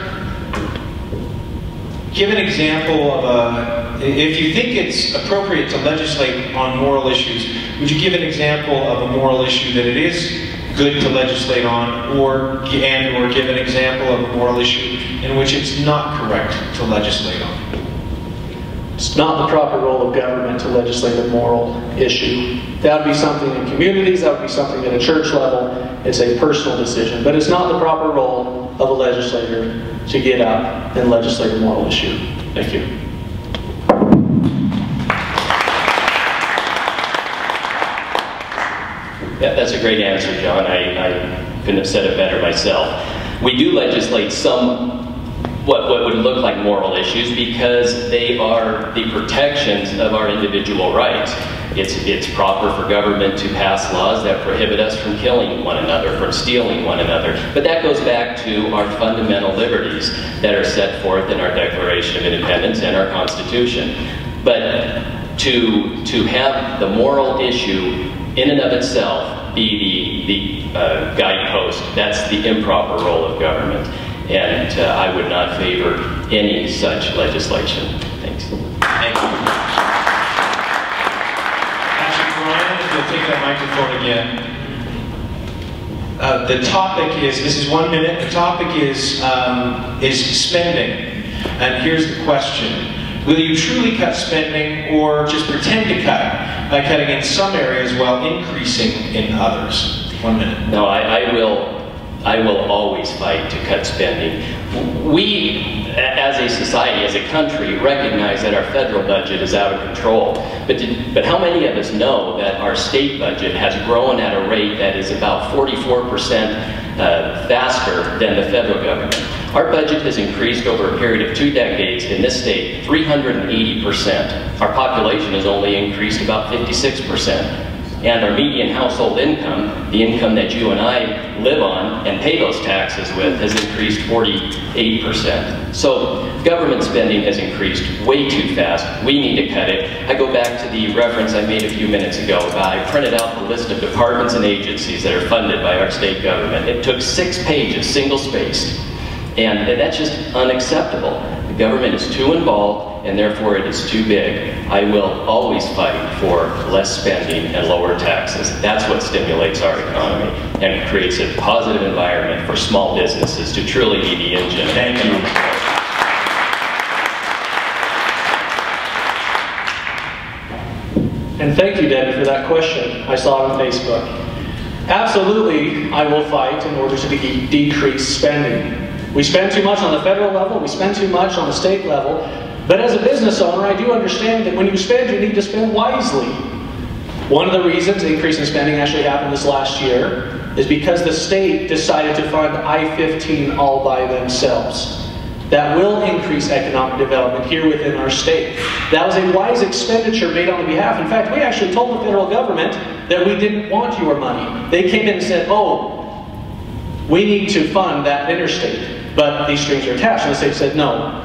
Give an example of if you think it's appropriate to legislate on moral issues, would you give an example of a moral issue that it is good to legislate on, or give an example of a moral issue in which it's not correct to legislate on? It's not the proper role of government to legislate a moral issue. That would be something in communities, that would be something at a church level. It's a personal decision, but it's not the proper role of a legislator to get out and legislate a moral issue. Thank you. Yeah, that's a great answer, John. I couldn't have said it better myself. We do legislate some what would look like moral issues because they are the protections of our individual rights. It's proper for government to pass laws that prohibit us from killing one another, from stealing one another. But that goes back to our fundamental liberties that are set forth in our Declaration of Independence and our Constitution. But to have the moral issue in and of itself be the guidepost, that's the improper role of government. And I would not favor any such legislation. Thanks. Thank you. Patrick, Ryan, if you'll take that microphone again. The topic is, this is 1 minute, the topic is spending. And here's the question. Will you truly cut spending or just pretend to cut by cutting in some areas while increasing in others? 1 minute. No, I will always fight to cut spending. We, as a society, as a country, recognize that our federal budget is out of control. But how many of us know that our state budget has grown at a rate that is about 44% faster than the federal government? Our budget has increased over a period of 2 decades in this state 380%. Our population has only increased about 56%. And our median household income, the income that you and I live on and pay those taxes with, has increased 48%. So government spending has increased way too fast. We need to cut it. I go back to the reference I made a few minutes ago. I printed out the list of departments and agencies that are funded by our state government. It took 6 pages, single-spaced. And that's just unacceptable. The government is too involved, and therefore it is too big. I will always fight for less spending and lower taxes. That's what stimulates our economy and creates a positive environment for small businesses to truly be the engine. Thank you. And thank you, Debbie, for that question. I saw it on Facebook. Absolutely, I will fight in order to decrease spending. We spend too much on the federal level, we spend too much on the state level, but as a business owner, I do understand that when you spend, you need to spend wisely. One of the reasons the increase in spending actually happened this last year is because the state decided to fund I-15 all by themselves. That will increase economic development here within our state. That was a wise expenditure made on the behalf. In fact, we actually told the federal government that we didn't want your money. They came in and said, oh, we need to fund that interstate, but these strings are attached. And the state said, no,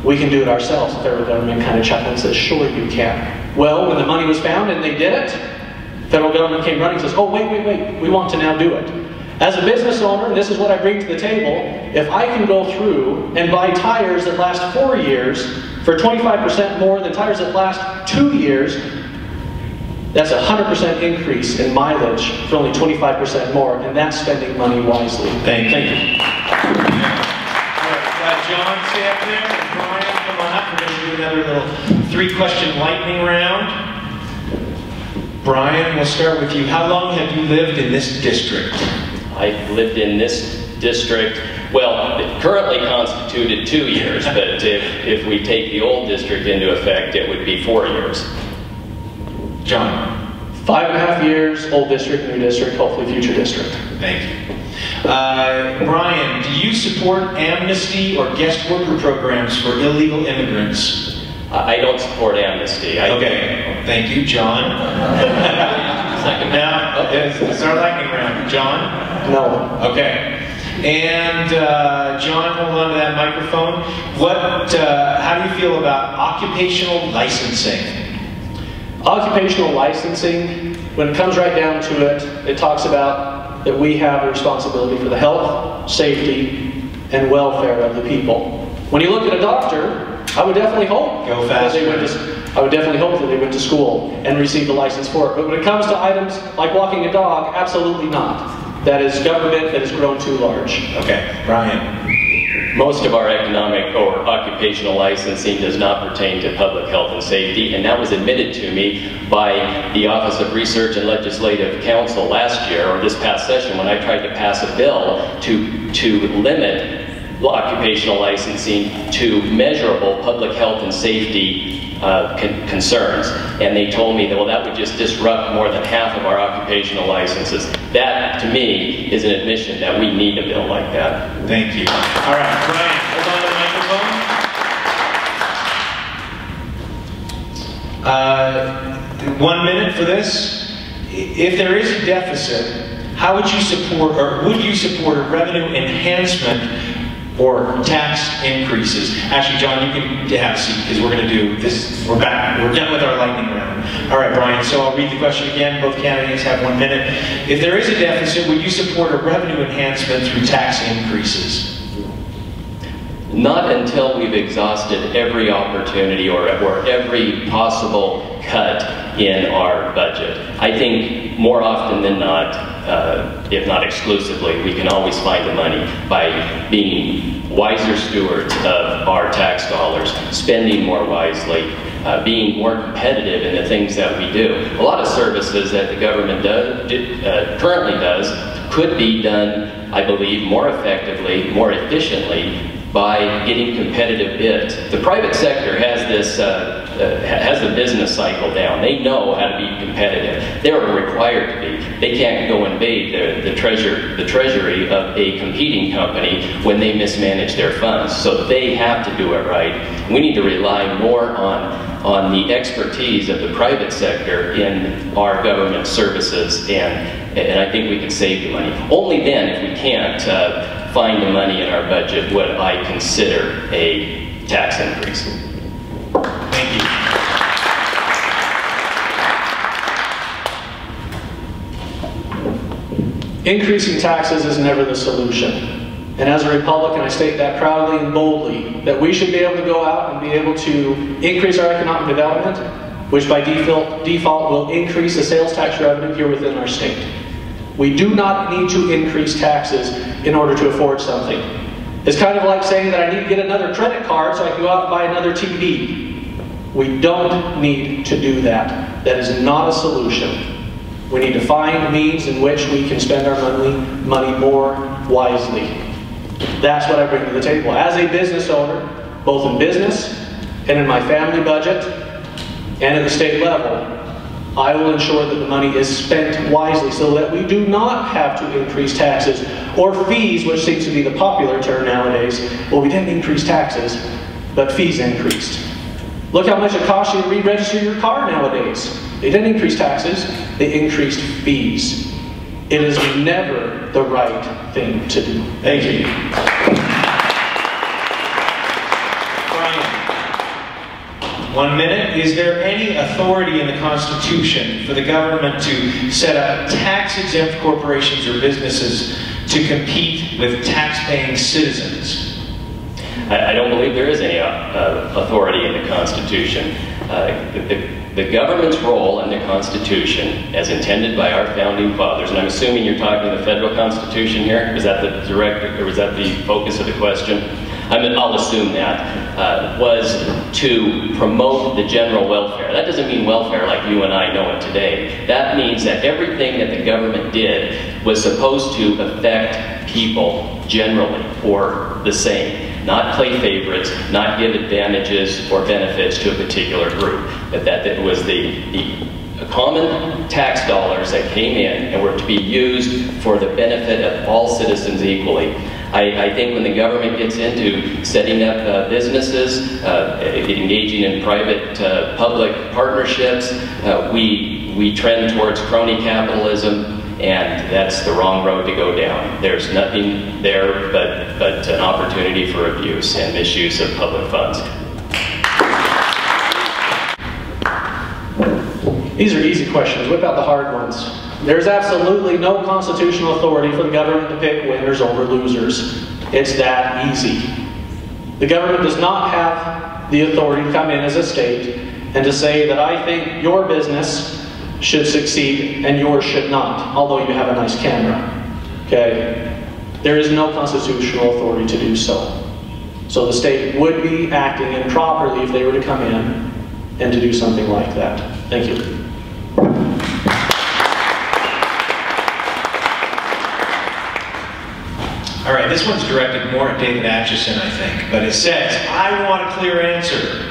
we can do it ourselves. The federal government kind of chuckled and says, sure you can. Well, when the money was found and they did it, the federal government came running and says, oh, wait, we want to now do it. As a business owner, and this is what I bring to the table, if I can go through and buy tires that last 4 years for 25% more than tires that last 2 years, that's a 100% increase in mileage for only 25% more, and that's spending money wisely. Thank you. All right, John, stay up there, and Brian, come on up. We're going to do another little 3-question lightning round. Brian, we'll start with you. How long have you lived in this district? I've lived in this district, well, it currently constituted 2 years, but if we take the old district into effect, it would be 4 years. John? 5.5 years, old district, new district, hopefully future district. Thank you. Brian, do you support amnesty or guest worker programs for illegal immigrants? I don't support amnesty. Okay, thank you. John? Now, it's our lightning round. John? No. Okay. And John, hold on to that microphone. How do you feel about occupational licensing? Occupational licensing, when it comes right down to it, it talks about that we have a responsibility for the health, safety, and welfare of the people. When you look at a doctor, I would definitely hope that they went to school and received a license for it. But when it comes to items like walking a dog, absolutely not. That is government that has grown too large. Okay, Brian. Most of our economic or occupational licensing does not pertain to public health and safety, and that was admitted to me by the Office of Research and Legislative Counsel last year, or this past session, when I tried to pass a bill to limit occupational licensing to measurable public health and safety concerns. And they told me that, well, that would just disrupt more than half of our occupational licenses. That, to me, is an admission that we need a bill like that. Thank you. All right, Brian, hold on to the microphone. 1 minute for this. If there is a deficit, how would you support, or would you support a revenue enhancement or tax increases? Actually, John, you can have a seat because we're going to do this. We're back. We're done with our lightning round. All right, Brian, so I'll read the question again. Both candidates have 1 minute. If there is a deficit, would you support a revenue enhancement through tax increases? Not until we've exhausted every opportunity or every possible cut in our budget. I think more often than not, if not exclusively, we can always find the money by being wiser stewards of our tax dollars, spending more wisely, being more competitive in the things that we do. A lot of services that the government currently does could be done, I believe, more effectively, more efficiently by getting competitive bids. The private sector has this, has the business cycle down. They know how to be competitive. They're required to be. They can't go invade the treasury of a competing company when they mismanage their funds. So they have to do it right. We need to rely more on the expertise of the private sector in our government services, and I think we can save the money. Only then, if we can't find the money in our budget, would I consider a tax increase. Thank you. Increasing taxes is never the solution. And as a Republican, I state that proudly and boldly, that we should be able to go out and be able to increase our economic development, which by default will increase the sales tax revenue here within our state. We do not need to increase taxes in order to afford something. It's kind of like saying that I need to get another credit card so I can go out and buy another TV. We don't need to do that. That is not a solution. We need to find means in which we can spend our money more wisely. That's what I bring to the table. As a business owner, both in business and in my family budget and at the state level, I will ensure that the money is spent wisely so that we do not have to increase taxes or fees, which seems to be the popular term nowadays. Well, we didn't increase taxes, but fees increased. Look how much it costs you to re-register your car nowadays. They didn't increase taxes, they increased fees. It is never the right thing to do. Thank you. Brian, 1 minute. Is there any authority in the Constitution for the government to set up tax-exempt corporations or businesses to compete with tax-paying citizens? I don't believe there is any authority in the Constitution. The government's role in the Constitution, as intended by our founding fathers, and I'm assuming you're talking the federal Constitution here. Is that the direct, or was that the focus of the question? I'll assume that was to promote the general welfare. That doesn't mean welfare like you and I know it today. That means that everything that the government did was supposed to affect people generally, or the same. Not play favorites, not give advantages or benefits to a particular group, but that it was the common tax dollars that came in and were to be used for the benefit of all citizens equally. I think when the government gets into setting up businesses, engaging in private-public partnerships, we trend towards crony capitalism, and that's the wrong road to go down. There's nothing there but an opportunity for abuse and misuse of public funds. These are easy questions. Whip out the hard ones. There's absolutely no constitutional authority for the government to pick winners over losers. It's that easy. The government does not have the authority to come in as a state and to say that I think your business should succeed and yours should not, although you have a nice camera. Okay? There is no constitutional authority to do so. So the state would be acting improperly if they were to come in and to do something like that. Thank you. All right, this one's directed more at David Acheson, I think, but it says, I want a clear answer.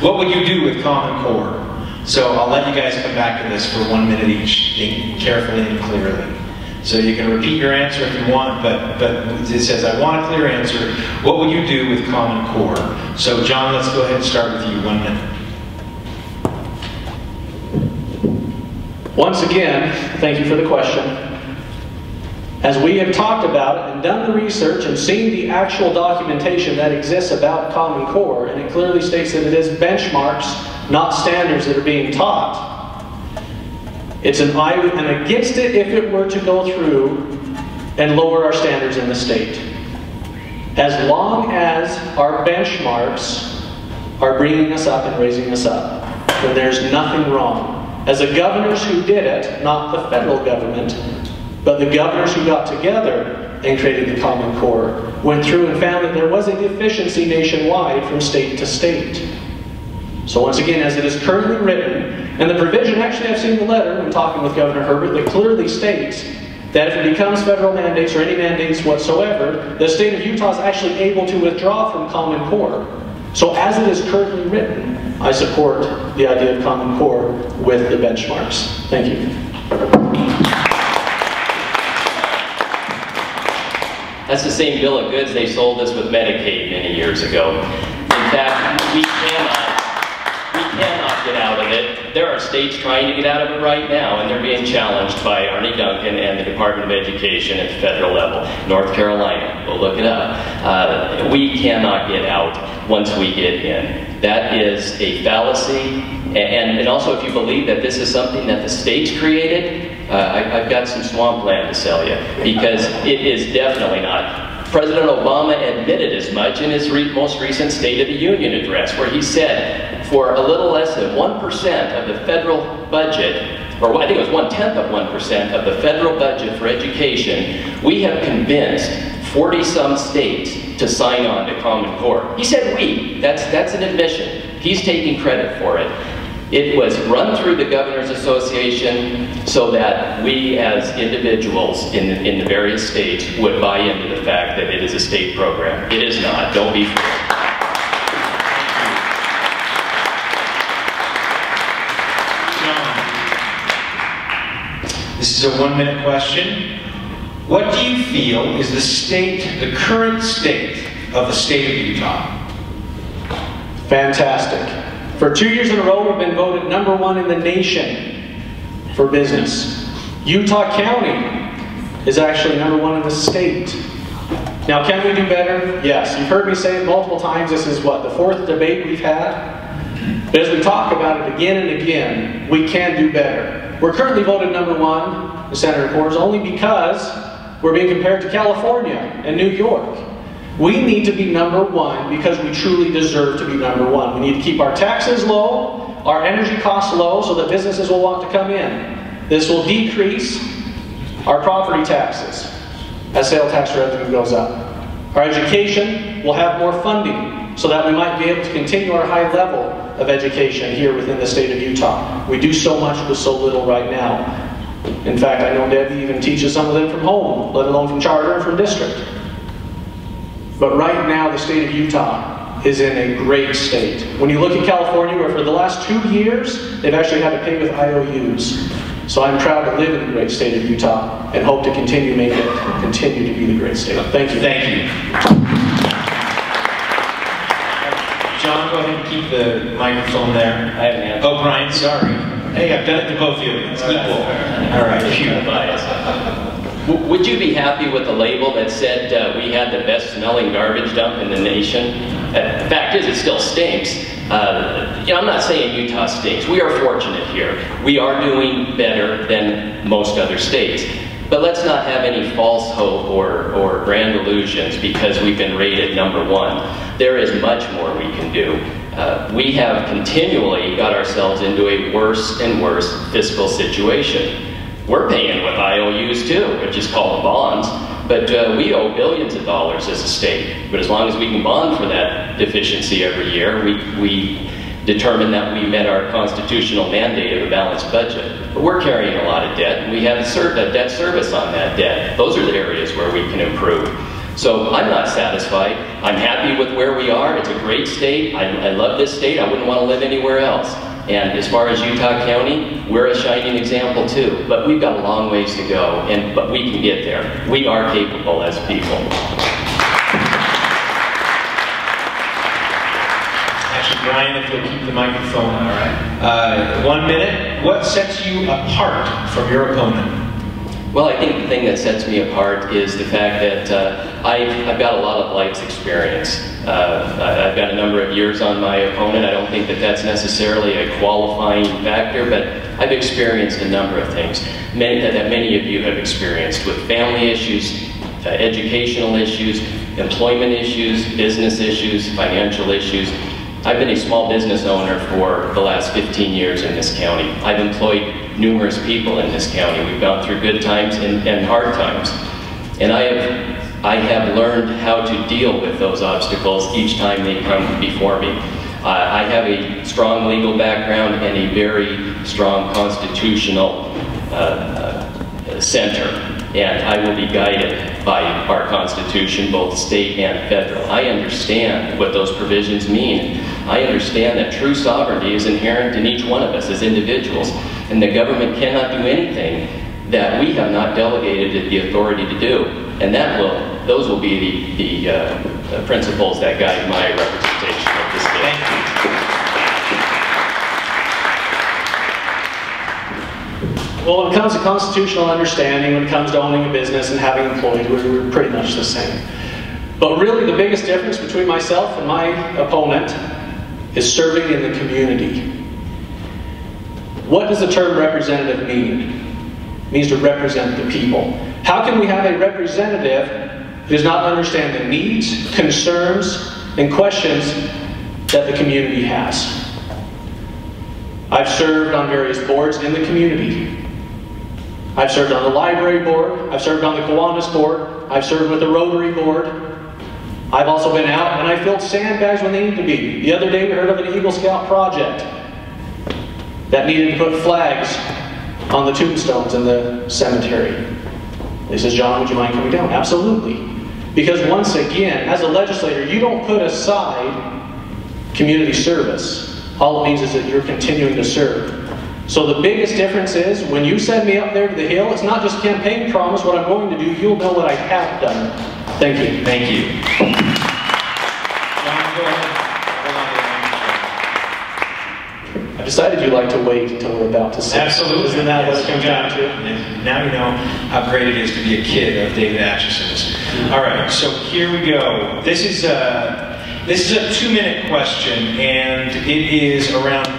What would you do with Common Core? So I'll let you guys come back to this for 1 minute each, think carefully and clearly. So you can repeat your answer if you want, but it says, I want a clear answer. What would you do with Common Core? So John, let's go ahead and start with you, 1 minute. Once again, thank you for the question. As we have talked about it and done the research and seen the actual documentation that exists about Common Core, and it clearly states that it is benchmarks, not standards that are being taught. It's an I am against it if it were to go through and lower our standards in the state. As long as our benchmarks are bringing us up and raising us up, then there's nothing wrong. As the governors who did it, not the federal government, but the governors who got together and created the Common Core, went through and found that there was a deficiency nationwide from state to state. So once again, as it is currently written, and the provision, actually I've seen the letter when talking with Governor Herbert, that clearly states that if it becomes federal mandates or any mandates whatsoever, the state of Utah is actually able to withdraw from Common Core. So as it is currently written, I support the idea of Common Core with the benchmarks. Thank you. That's the same bill of goods they sold us with Medicaid many years ago. In fact, we cannot get out of it. There are states trying to get out of it right now, and they're being challenged by Arne Duncan and the Department of Education at the federal level. North Carolina, go look it up. We cannot get out once we get in. That is a fallacy. And also, if you believe that this is something that the states created, I've got some swampland to sell you, because it is definitely not. President Obama admitted as much in his most recent State of the Union address, where he said, for a little less than 1% of the federal budget, or I think it was 1/10 of 1% of the federal budget for education, we have convinced 40-some states to sign on to Common Core. He said we. That's an admission. He's taking credit for it. It was run through the Governors Association so that we as individuals in the various states would buy into the fact that it is a state program. It is not. Don't be fooled. This is a 1-minute question. What do you feel is the current state of the state of Utah? Fantastic. For 2 years in a row, we've been voted #1 in the nation for business. Utah County is actually #1 in the state. Now, can we do better? Yes. You've heard me say it multiple times. This is what, the 4th debate we've had? But as we talk about it again and again, we can do better. We're currently voted #1 in Senator Corps only because we're being compared to California and New York. We need to be #1 because we truly deserve to be #1. We need to keep our taxes low, our energy costs low, so that businesses will want to come in. This will decrease our property taxes as sales tax revenue goes up. Our education will have more funding so that we might be able to continue our high level of education here within the state of Utah. We do so much with so little right now. In fact, I know Debbie even teaches some of them from home, let alone from charter and from district. But right now, the state of Utah is in a great state. When you look at California, where for the last 2 years, they've actually had to pay with IOUs. So I'm proud to live in the great state of Utah and hope to continue to make it continue to be the great state. Thank you. Thank you. John, go ahead and keep the microphone there. I have an answer. Oh, Brian, sorry. Hey, I've done it to both of you. It's equal. All right. Would you be happy with the label that said we had the best smelling garbage dump in the nation? The fact is, it still stinks. I'm not saying Utah stinks. We are fortunate here. We are doing better than most other states. But let's not have any false hope or grand illusions because we've been rated #1. There is much more we can do. We have continually got ourselves into a worse and worse fiscal situation. We're paying with IOUs too, which is called bonds, but we owe billions of dollars as a state. But as long as we can bond for that deficiency every year, we determine that we met our constitutional mandate of a balanced budget. But we're carrying a lot of debt, and we have a debt service on that debt. Those are the areas where we can improve. So I'm not satisfied. I'm happy with where we are. It's a great state. I love this state. I wouldn't want to live anywhere else. And as far as Utah County, we're a shining example too. But we've got a long ways to go, but we can get there. We are capable as people. Actually, Brian, if you'll keep the microphone. All right. 1 minute. What sets you apart from your opponent? Well, I think the thing that sets me apart is the fact that I've got a lot of life's experience. I've got a number of years on my opponent. I don't think that that's necessarily a qualifying factor, but I've experienced a number of things that many of you have experienced with family issues, educational issues, employment issues, business issues, financial issues. I've been a small business owner for the last 15 years in this county. I've employed numerous people in this county. We've gone through good times and hard times. And I have learned how to deal with those obstacles each time they come before me. I have a strong legal background and a very strong constitutional center. and I will be guided by our Constitution, both state and federal. I understand what those provisions mean. I understand that true sovereignty is inherent in each one of us as individuals, and the government cannot do anything that we have not delegated it the authority to do. And those will be the principles that guide my representation of this bill. Thank you. Well, when it comes to constitutional understanding, when it comes to owning a business and having employees, we're pretty much the same. But really the biggest difference between myself and my opponent is serving in the community. What does the term representative mean? It means to represent the people. How can we have a representative who does not understand the needs, concerns, and questions that the community has? I've served on various boards in the community. I've served on the library board, I've served on the Kiwanis board, I've served with the Rotary board. I've also been out and I filled sandbags when they need to be. The other day we heard of an Eagle Scout project that needed to put flags on the tombstones in the cemetery. They said, John, would you mind coming down? Absolutely. Because once again, as a legislator, you don't put aside community service. All it means is that you're continuing to serve. So the biggest difference is, when you send me up there to the Hill, it's not just campaign promise what I'm going to do, you'll know what I have done. Thank you. Thank you. John, go ahead. I decided you'd like to wait until we're about to sit. Absolutely. Isn't that what it comes down to? And now you know how great it is to be a kid of David Acheson's. All right, so here we go. This is a 2-minute question, and it is around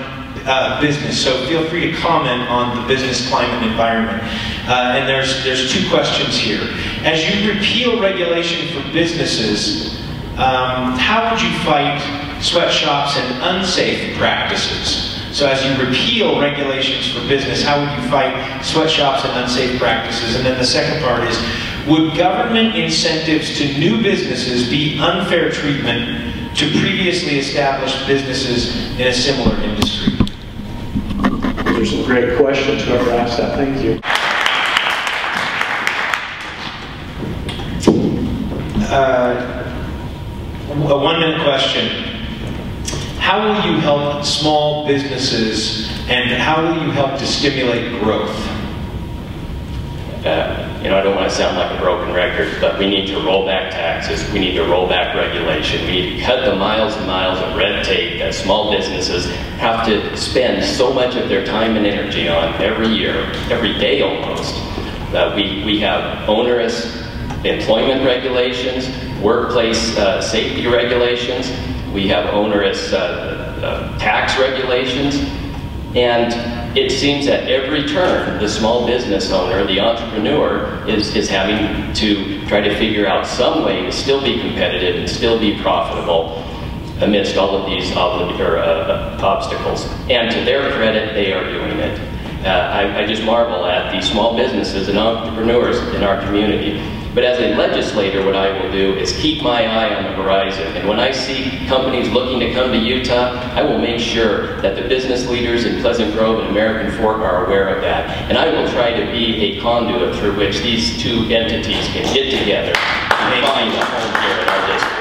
business. So feel free to comment on the business climate and environment. And there's 2 questions here. As you repeal regulation for businesses, how would you fight sweatshops and unsafe practices? So as you repeal regulations for business, how would you fight sweatshops and unsafe practices? And then the second part is, would government incentives to new businesses be unfair treatment to previously established businesses in a similar industry? Those are some great questions, whoever asked that. Thank you. A 1-minute question. How will you help small businesses, and how will you help to stimulate growth? I don't want to sound like a broken record, but we need to roll back taxes, we need to roll back regulation, we need to cut the miles and miles of red tape that small businesses have to spend so much of their time and energy on every year, every day almost. We have onerous employment regulations, workplace safety regulations, we have onerous tax regulations, and it seems that every turn, the small business owner, the entrepreneur, is having to try to figure out some way to still be competitive and still be profitable amidst all of these obstacles. And to their credit, they are doing it. I just marvel at these small businesses and entrepreneurs in our community. But as a legislator, what I will do is keep my eye on the horizon. And when I see companies looking to come to Utah, I will make sure that the business leaders in Pleasant Grove and American Fork are aware of that. And I will try to be a conduit through which these 2 entities can get together and find a home here in our district.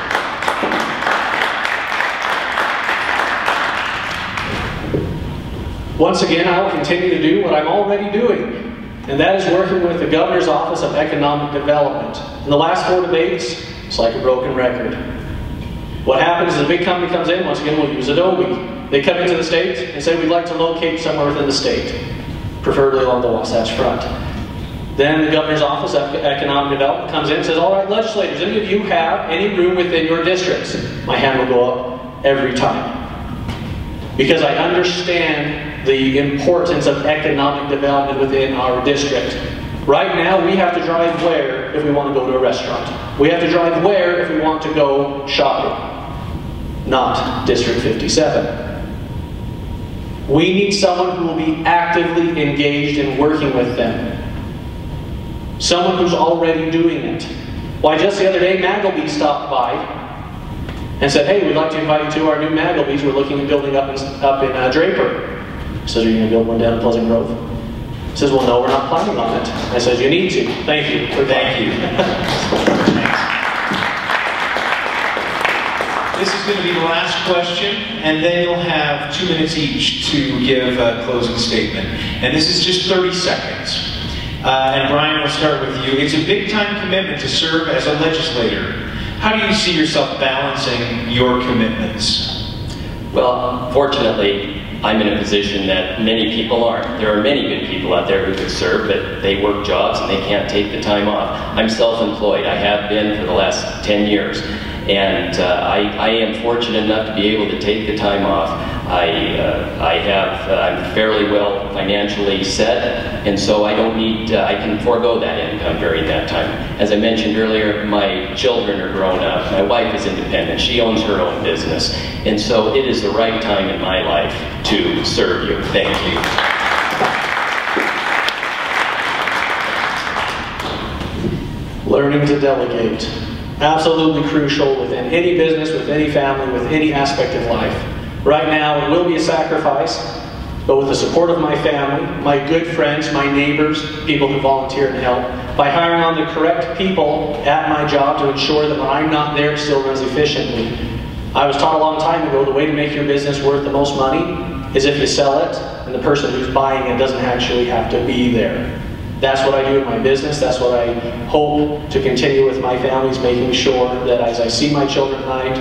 Once again, I will continue to do what I'm already doing. And that is working with the Governor's Office of Economic Development. In the last 4 debates, it's like a broken record. What happens is a big company comes in, once again we'll use Adobe. They come into the state and say we'd like to locate somewhere within the state, preferably along the Wasatch Front. Then the Governor's Office of Economic Development comes in and says, all right, legislators, any of you have any room within your districts? My hand will go up every time. Because I understand the importance of economic development within our district. Right now, we have to drive where if we want to go to a restaurant. We have to drive where if we want to go shopping. Not District 57. We need someone who will be actively engaged in working with them. Someone who's already doing it. Why, just the other day, Maggleby stopped by and said, hey, we'd like to invite you to our new Magglebys. We're looking at building up in Draper. He says, are you going to build one down in Pleasant Grove? He says, well, no, we're not planning on it. I said, you need to. Thank you. Thank you. This is going to be the last question, and then you'll have 2 minutes each to give a closing statement. And this is just 30 seconds. And Brian, we'll start with you. It's a big-time commitment to serve as a legislator. How do you see yourself balancing your commitments? Well, fortunately, I'm in a position that many people aren't. There are many good people out there who could serve, but they work jobs and they can't take the time off. I'm self-employed. I have been for the last 10 years. And I am fortunate enough to be able to take the time off. I'm fairly well financially set, and so I don't need, I can forego that income during that time. As I mentioned earlier, my children are grown up. My wife is independent. She owns her own business. And so it is the right time in my life to serve you. Thank you. Learning to delegate. Absolutely crucial within any business, with any family, with any aspect of life. Right now, it will be a sacrifice, but with the support of my family, my good friends, my neighbors, people who volunteer and help, by hiring on the correct people at my job to ensure that when I'm not there, it still runs efficiently. I was taught a long time ago, the way to make your business worth the most money is if you sell it, and the person who's buying it doesn't actually have to be there. That's what I do in my business. That's what I hope to continue with my families, making sure that as I see my children at night.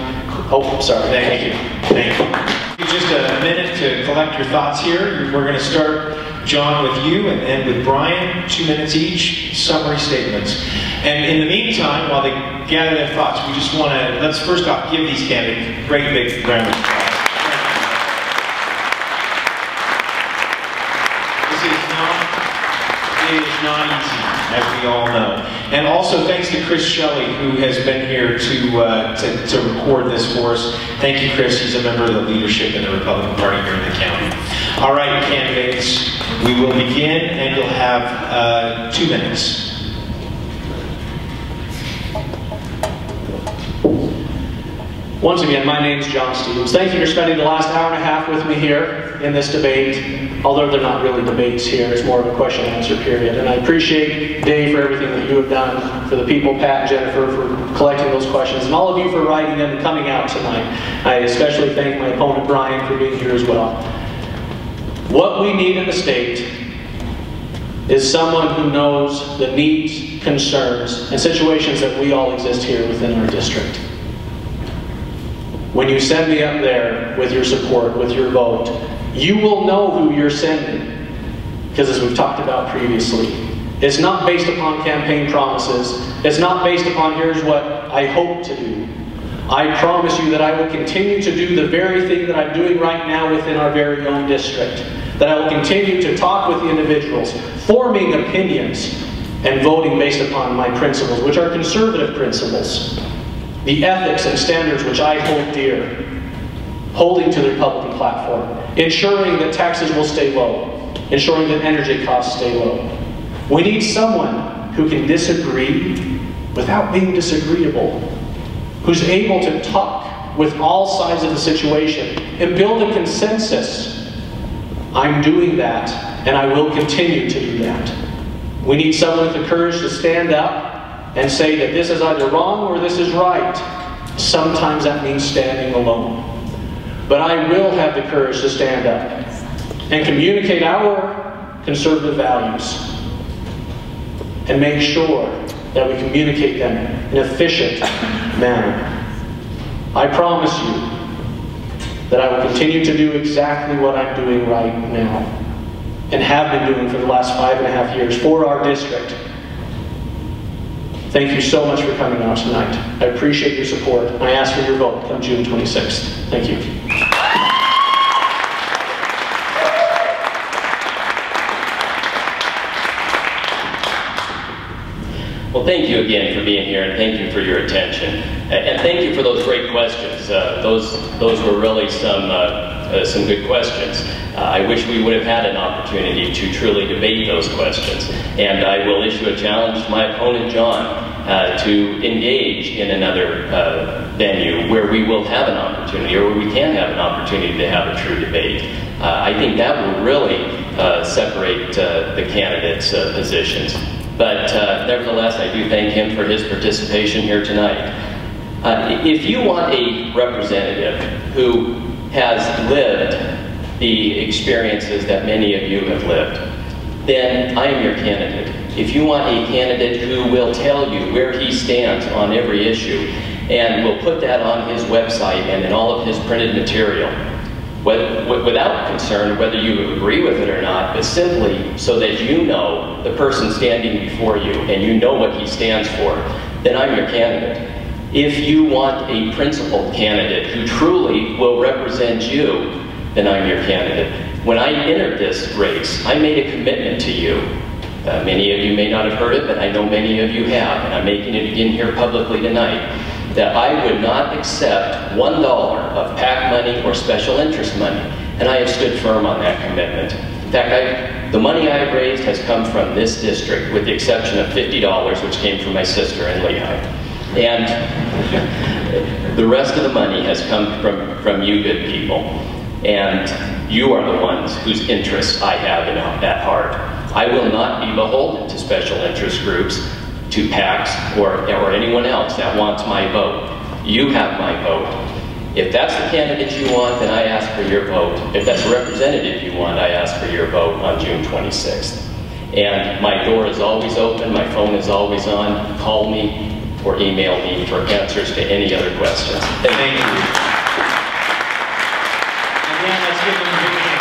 Oh, sorry. Thank you. Thank you. Just a minute to collect your thoughts here. We're going to start, John, with you and end with Brian. 2 minutes each, summary statements. And in the meantime, while they gather their thoughts, we just want to, let's first off give these candidates a great big round of applause. It is not easy, as we all know. And also thanks to Chris Shelley, who has been here to record this for us. Thank you, Chris. He's a member of the leadership in the Republican Party here in the county. All right, candidates, we will begin, and you'll have 2 minutes. Once again, my name's John Stevens. Thank you for spending the last hour and a half with me here in this debate. Although they're not really debates here, it's more of a question and answer period. And I appreciate Dave for everything that you have done, for the people, Pat and Jennifer, for collecting those questions, and all of you for writing them and coming out tonight. I especially thank my opponent, Brian, for being here as well. What we need in the state is someone who knows the needs, concerns, and situations that we all exist here within our district. When you send me up there with your support, with your vote, you will know who you're sending. Because as we've talked about previously, it's not based upon campaign promises. It's not based upon here's what I hope to do. I promise you that I will continue to do the very thing that I'm doing right now within our very own district. That I will continue to talk with the individuals, forming opinions, and voting based upon my principles, which are conservative principles. The ethics and standards which I hold dear, holding to the Republican platform, ensuring that taxes will stay low, ensuring that energy costs stay low. We need someone who can disagree without being disagreeable, who's able to talk with all sides of the situation and build a consensus. I'm doing that, and I will continue to do that. We need someone with the courage to stand up and say that this is either wrong or this is right. Sometimes that means standing alone. But I will have the courage to stand up and communicate our conservative values and make sure that we communicate them in an efficient manner. I promise you that I will continue to do exactly what I'm doing right now and have been doing for the last 5.5 years for our district. Thank you so much for coming out tonight. I appreciate your support. I ask for your vote come June 26th. Thank you. Well, thank you again for being here, and thank you for your attention. And thank you for those great questions. Those were really some good questions. I wish we would have had an opportunity to truly debate those questions. And I will issue a challenge to my opponent, John. to engage in another venue where we will have an opportunity, or where we can have an opportunity to have a true debate. I think that will really separate the candidates' positions. But nevertheless, I do thank him for his participation here tonight. If you want a representative who has lived the experiences that many of you have lived, then I am your candidate. If you want a candidate who will tell you where he stands on every issue and will put that on his website and in all of his printed material, without concern whether you agree with it or not, but simply so that you know the person standing before you and you know what he stands for, then I'm your candidate. If you want a principled candidate who truly will represent you, then I'm your candidate. When I entered this race, I made a commitment to you. Many of you may not have heard it, but I know many of you have, and I'm making it again here publicly tonight, that I would not accept $1 of PAC money or special interest money, and I have stood firm on that commitment. In fact, the money I have raised has come from this district, with the exception of $50, which came from my sister in Lehigh. And the rest of the money has come from you good people. And you are the ones whose interests I have at heart. I will not be beholden to special interest groups, to PACs, or anyone else that wants my vote. You have my vote. If that's the candidate you want, then I ask for your vote. If that's a representative you want, I ask for your vote on June 26th. And my door is always open, my phone is always on. Call me or email me for answers to any other questions. Thank you. Again, let's give them a big hand.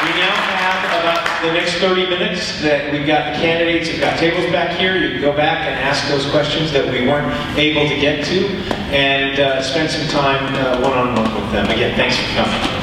We now have about the next 30 minutes that we've got the candidates, we've got tables back here. You can go back and ask those questions that we weren't able to get to, and spend some time one-on-one with them. Again, thanks for coming.